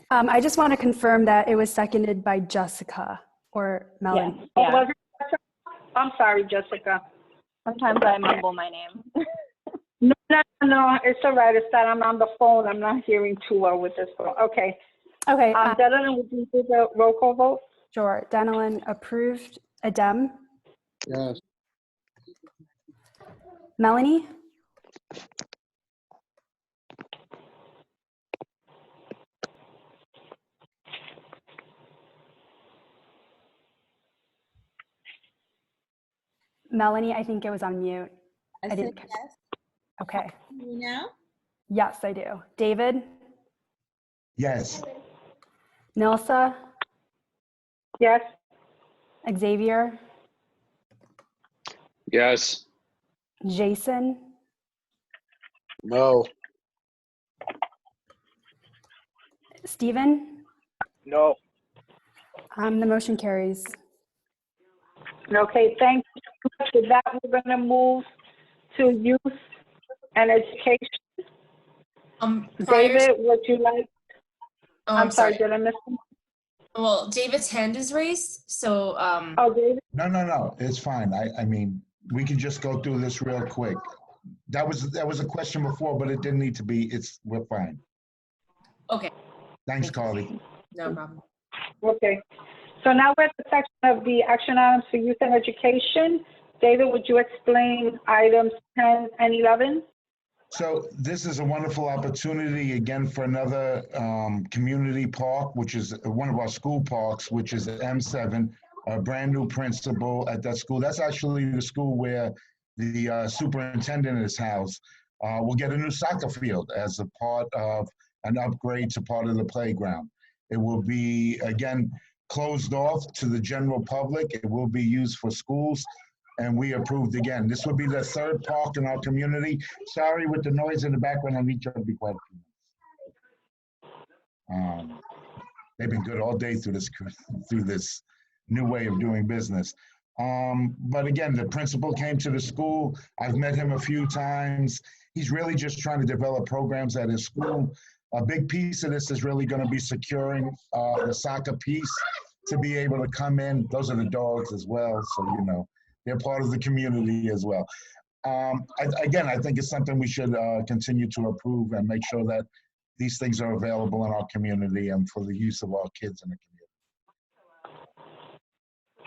I just want to confirm that it was seconded by Jessica or Melanie. Oh, was it Jessica? I'm sorry, Jessica. Sometimes I mumble my name. No, it's all right. It's that I'm on the phone. I'm not hearing too well with this phone. Okay. Okay. Gwendolyn, would you do the roll call vote? Sure. Denelin approved. Adem, Yes. Melanie, Melanie, I think it was on mute. I said yes. Okay. Me now? Yes, I do. David, Yes. Nilsa, Yes. Xavier, Yes. Jason, No. Stephen. No. The motion carries. Okay, thank you. With that, we're going to move to youth and education. David, would you like? Oh, I'm sorry, did I miss him? Well, David's hand is raised, so. Oh, David? No, it's fine. I mean, we can just go through this real quick. That was a question before, but it didn't need to be. We're fine. Okay. Thanks, Carly. No problem. Okay. So now we're at the section of the action items for youth and education. David, would you explain items 10 and 11? So this is a wonderful opportunity again for another community park, which is one of our school parks, which is at M7, a brand new principal at that school. That's actually the school where the superintendent is housed. We'll get a new soccer field as a part of an upgrade to part of the playground. It will be, again, closed off to the general public. It will be used for schools. And we approved again. This will be the third park in our community. Sorry with the noise in the background. I need you to be quiet. They've been good all day through this new way of doing business. But again, the principal came to the school. I've met him a few times. He's really just trying to develop programs at his school. A big piece of this is really going to be securing the soccer piece. to be able to come in. Those are the dogs as well, so you know, they're part of the community as well. Again, I think it's something we should continue to approve and make sure that these things are available in our community and for the use of our kids in the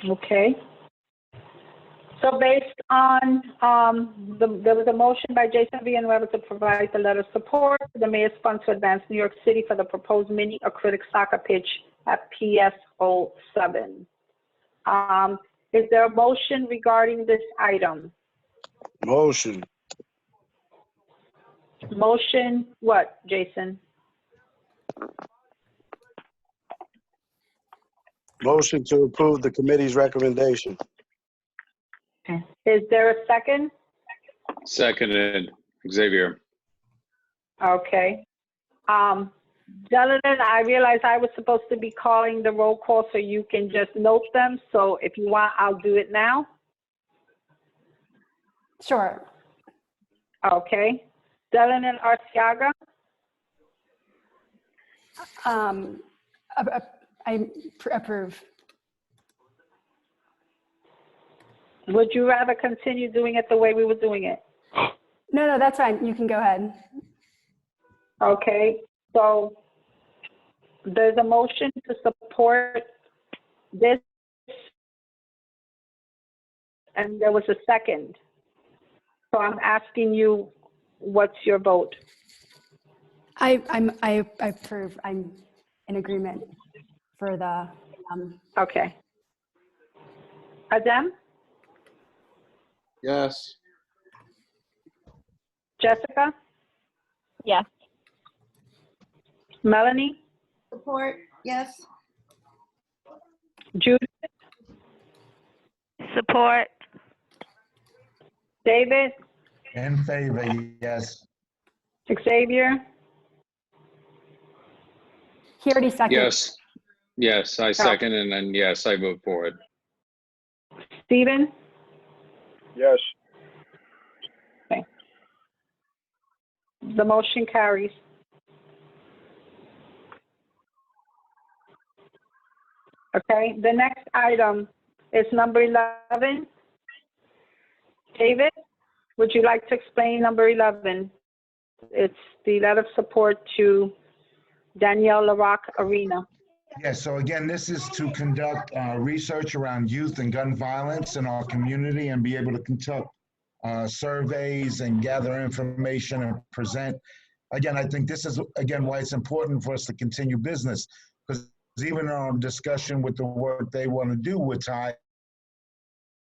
community. Okay. So based on, there was a motion by Jason Villanueva to provide the letter of support to the mayor's fund to advance New York City for the proposed mini acrylic soccer pitch at PS07. Is there a motion regarding this item? Motion. Motion, what, Jason? Motion to approve the committee's recommendation. Okay. Is there a second? Seconded, Xavier. Okay. Gentlemen, I realize I was supposed to be calling the roll call so you can just note them. So if you want, I'll do it now. Sure. Okay. Dylan and Arciaga? I approve. Would you rather continue doing it the way we were doing it? No, that's fine. You can go ahead. Okay, so there's a motion to support this, and there was a second. So I'm asking you, what's your vote? I approve. I'm in agreement for the. Okay. Adam? Yes. Jessica? Yes. Melanie? Support, yes. Judith? Support. David? In favor, yes. Xavier? He already seconded. Yes. Yes, I second, and then yes, I vote for it. Stephen? Yes. Okay. The motion carries. Okay, the next item is number 11. David, would you like to explain number 11? It's the letter of support to Danielle LaRock Arena. Yeah, so again, this is to conduct research around youth and gun violence in our community and be able to conduct surveys and gather information and present. Again, I think this is, again, why it's important for us to continue business, because even in our discussion with the work they want to do with tie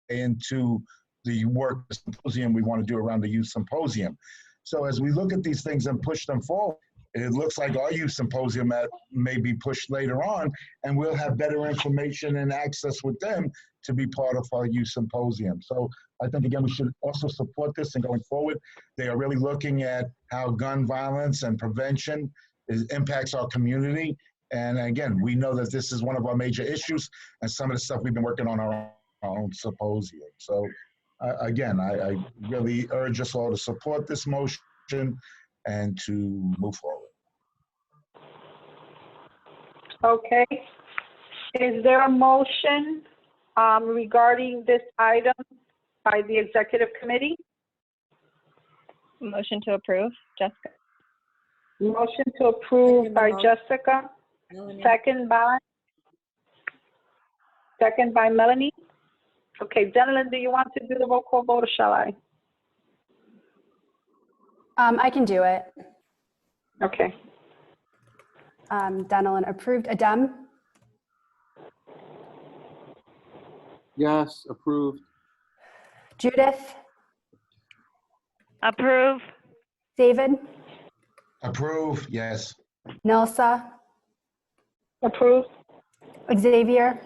into the work symposium we want to do around the youth symposium. So as we look at these things and push them forward, it looks like our youth symposium may be pushed later on, and we'll have better information and access with them to be part of our youth symposium. So I think, again, we should also support this and going forward. They are really looking at how gun violence and prevention impacts our community. And again, we know that this is one of our major issues and some of the stuff we've been working on our own symposium. So again, I really urge us all to support this motion and to move forward. Okay. Is there a motion regarding this item by the executive committee? Motion to approve, Jessica. Motion to approve by Jessica, Melanie. second by Melanie. Okay, gentlemen, do you want to do the roll call vote or shall I? I can do it. Okay. Donaldin approved. Adem? Yes, approved. Judith? Approve. David? Approve, yes. Nelsa? Approved. Xavier?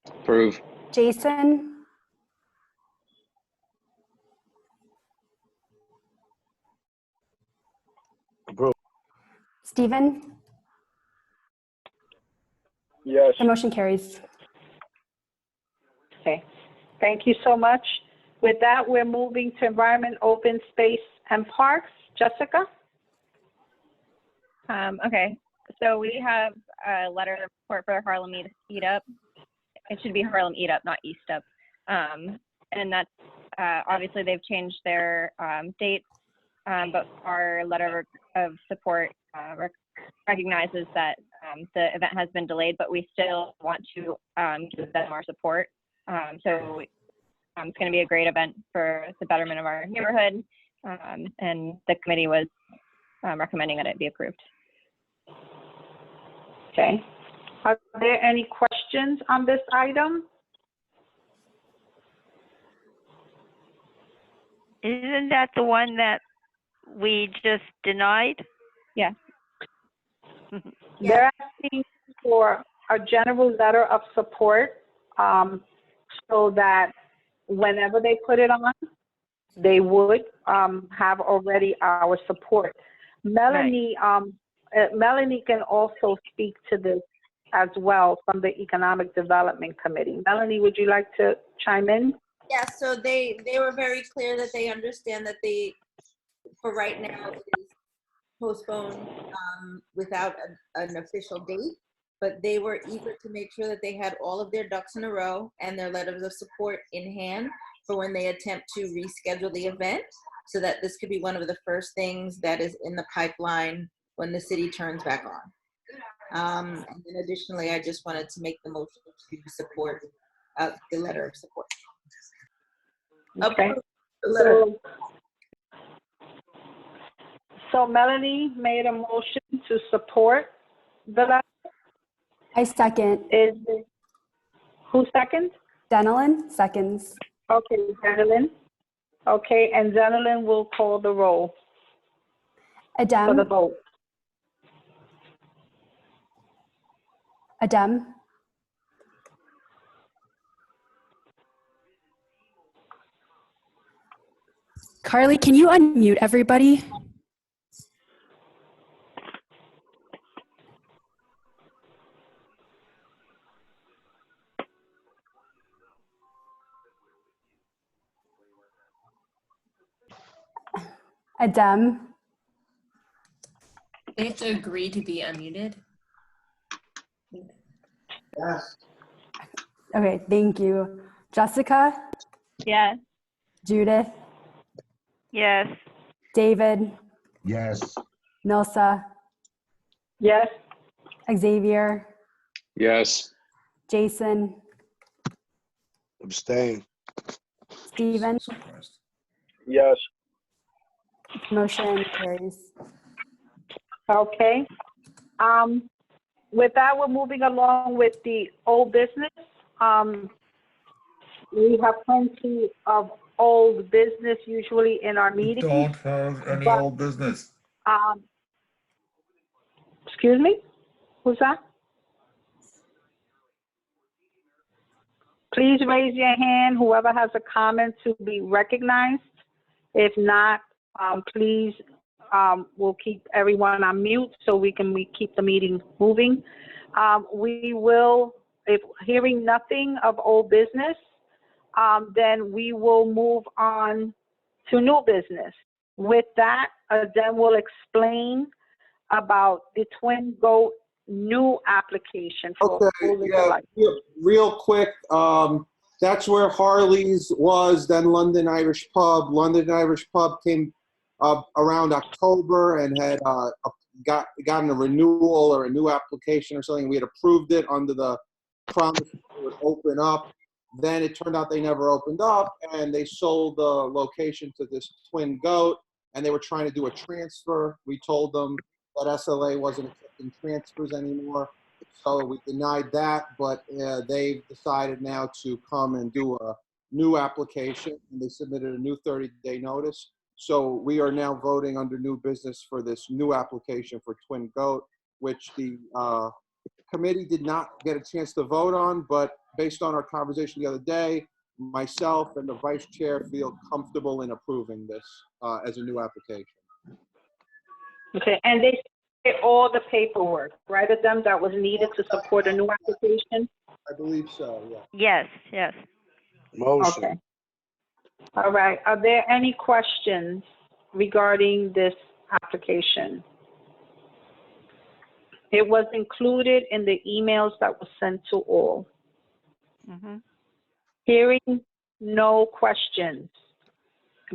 Approve. Jason? Approve. Stephen? Yes. The motion carries. Okay. Thank you so much. With that, we're moving to Environment, Open Space, and Parks. Jessica? Okay. So we have a letter of support for Harlem Eat Up. It should be Harlem Eat Up, not East Up. And that's obviously they've changed their dates, but our letter of support recognizes that the event has been delayed, but we still want to give them our support. So it's going to be a great event for the betterment of our neighborhood, and the committee was recommending that it be approved. Okay. Are there any questions on this item? Isn't that the one that we just denied? Yeah. They're asking for a general letter of support, so that whenever they put it on, they would have already our support. Melanie, Melanie can also speak to this as well from the Economic Development Committee. Melanie, would you like to chime in? Yeah, so they were very clear that they understand that they, for right now, it is postponed without an official date, but they were eager to make sure that they had all of their ducks in a row and their letters of support in hand for when they attempt to reschedule the event, so that this could be one of the first things that is in the pipeline when the city turns back on. And then additionally, I just wanted to make the motion to support the letter of support. Okay. So Melanie made a motion to support the letter. I second. Who seconds? Denelin seconds. Okay, Denelin. Okay, and Denelin will call the roll for the Adem. vote. Adem. Carly, can you unmute everybody? Adem. They have to agree to be unmuted. Yes. Okay, thank you. Jessica? Yes. Judith? Yes. David? Yes. Nilsa? Yes. Xavier? Yes. Jason? Abstain. Stephen? Yes. Motion carries. Okay. With that, we're moving along with the old business. We have plenty of old business usually in our meetings. Don't have any old business. Excuse me? Who's that? Please raise your hand, whoever has a comment to be recognized. If not, please, we'll keep everyone on mute so we keep the meeting moving. We will, if hearing nothing of old business, then we will move on to new business. With that, then we'll explain about the Twin Goat new application for Okay, yeah, real quick. That's where Harley's was, then London Irish Pub. London Irish Pub came around October and had gotten a renewal or a new application or something. We had approved it under the promise it would open up. Then it turned out they never opened up, and they sold the location to this Twin Goat, and they were trying to do a transfer. We told them that SLA wasn't accepting transfers anymore, so we denied that, but they've decided now to come and do a new application, and they submitted a new 30-day notice. So we are now voting under new business for this new application for Twin Goat, which the committee did not get a chance to vote on, but based on our conversation the other day, myself and the vice chair feel comfortable in approving this as a new application. Okay, and they did all the paperwork, right, of them that was needed to support a new application? I believe so, yeah. Yes, yes. Motion. Okay. All right, are there any questions regarding this application? It was included in the emails that were sent to all. Mhm. Hearing no questions,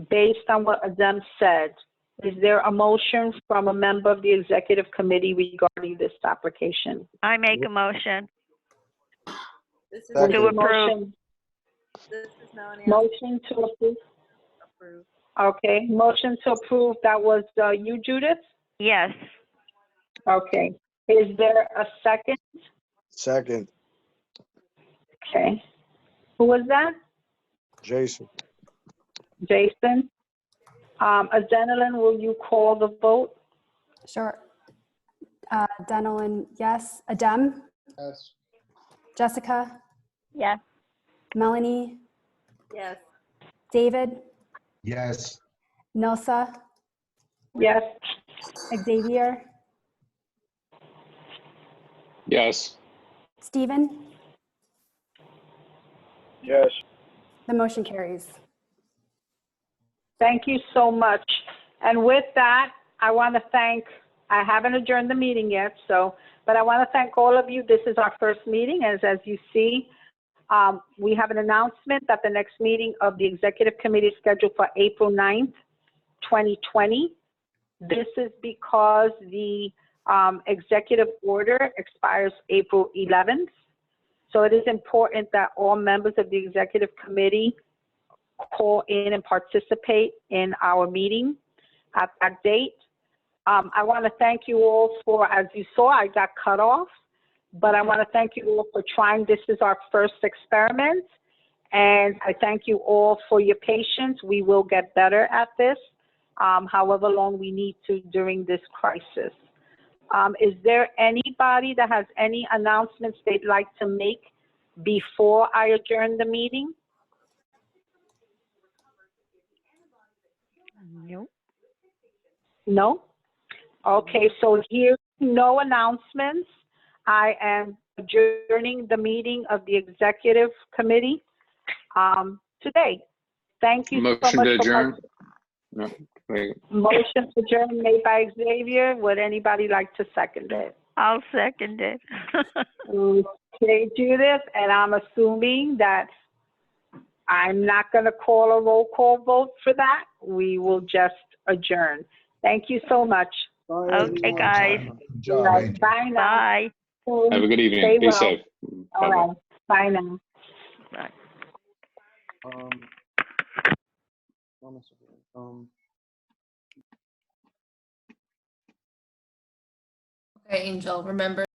based on what Adem said, is there a motion from a member of the executive committee regarding this application? I make a motion This is, Was to there a approve. motion? this is Melanie. Motion to approve? Approve. Okay, motion to approve, that was you, Judith? Yes. Okay, is there a second? Second, Okay, who was that? Jason. Jason? Adenalyn, will you call the vote? Sure. Denelin, yes. Adem, Yes. Jessica, Yes. Melanie, Yes. David, Yes. Nilsa, Yes. Xavier, Yes. Stephen. Yes. The motion carries. Thank you so much. And with that, I want to thank, I haven't adjourned the meeting yet, but I want to thank all of you. This is our first meeting, as you see, we have an announcement that the next meeting of the executive committee is scheduled for April 9th, 2020. This is because the executive order expires April 11th. So it is important that all members of the executive committee call in and participate in our meeting at that date. I want to thank you all for, as you saw, I got cut off, but I want to thank you all for trying. This is our first experiment, and I thank you all for your patience. We will get better at this, however long we need to during this crisis. Is there anybody that has any announcements they'd like to make before I adjourn the meeting? Nope. No? Okay, so here, no announcements. I am adjourning the meeting of the executive committee today. Thank you so Motion much. to adjourn? No, wait. Motion to adjourn made by Xavier. Would anybody like to second it? I'll second it. Okay, Judith, and I'm assuming that I'm not going to call a roll call vote for that. We will just adjourn. Thank you so much. Okay, guys. Good job, Right, Angel. bye now. Bye. Have a good evening. Stay Be well. safe. All Bye-bye. right, bye now. Bye. Okay, Angel, remember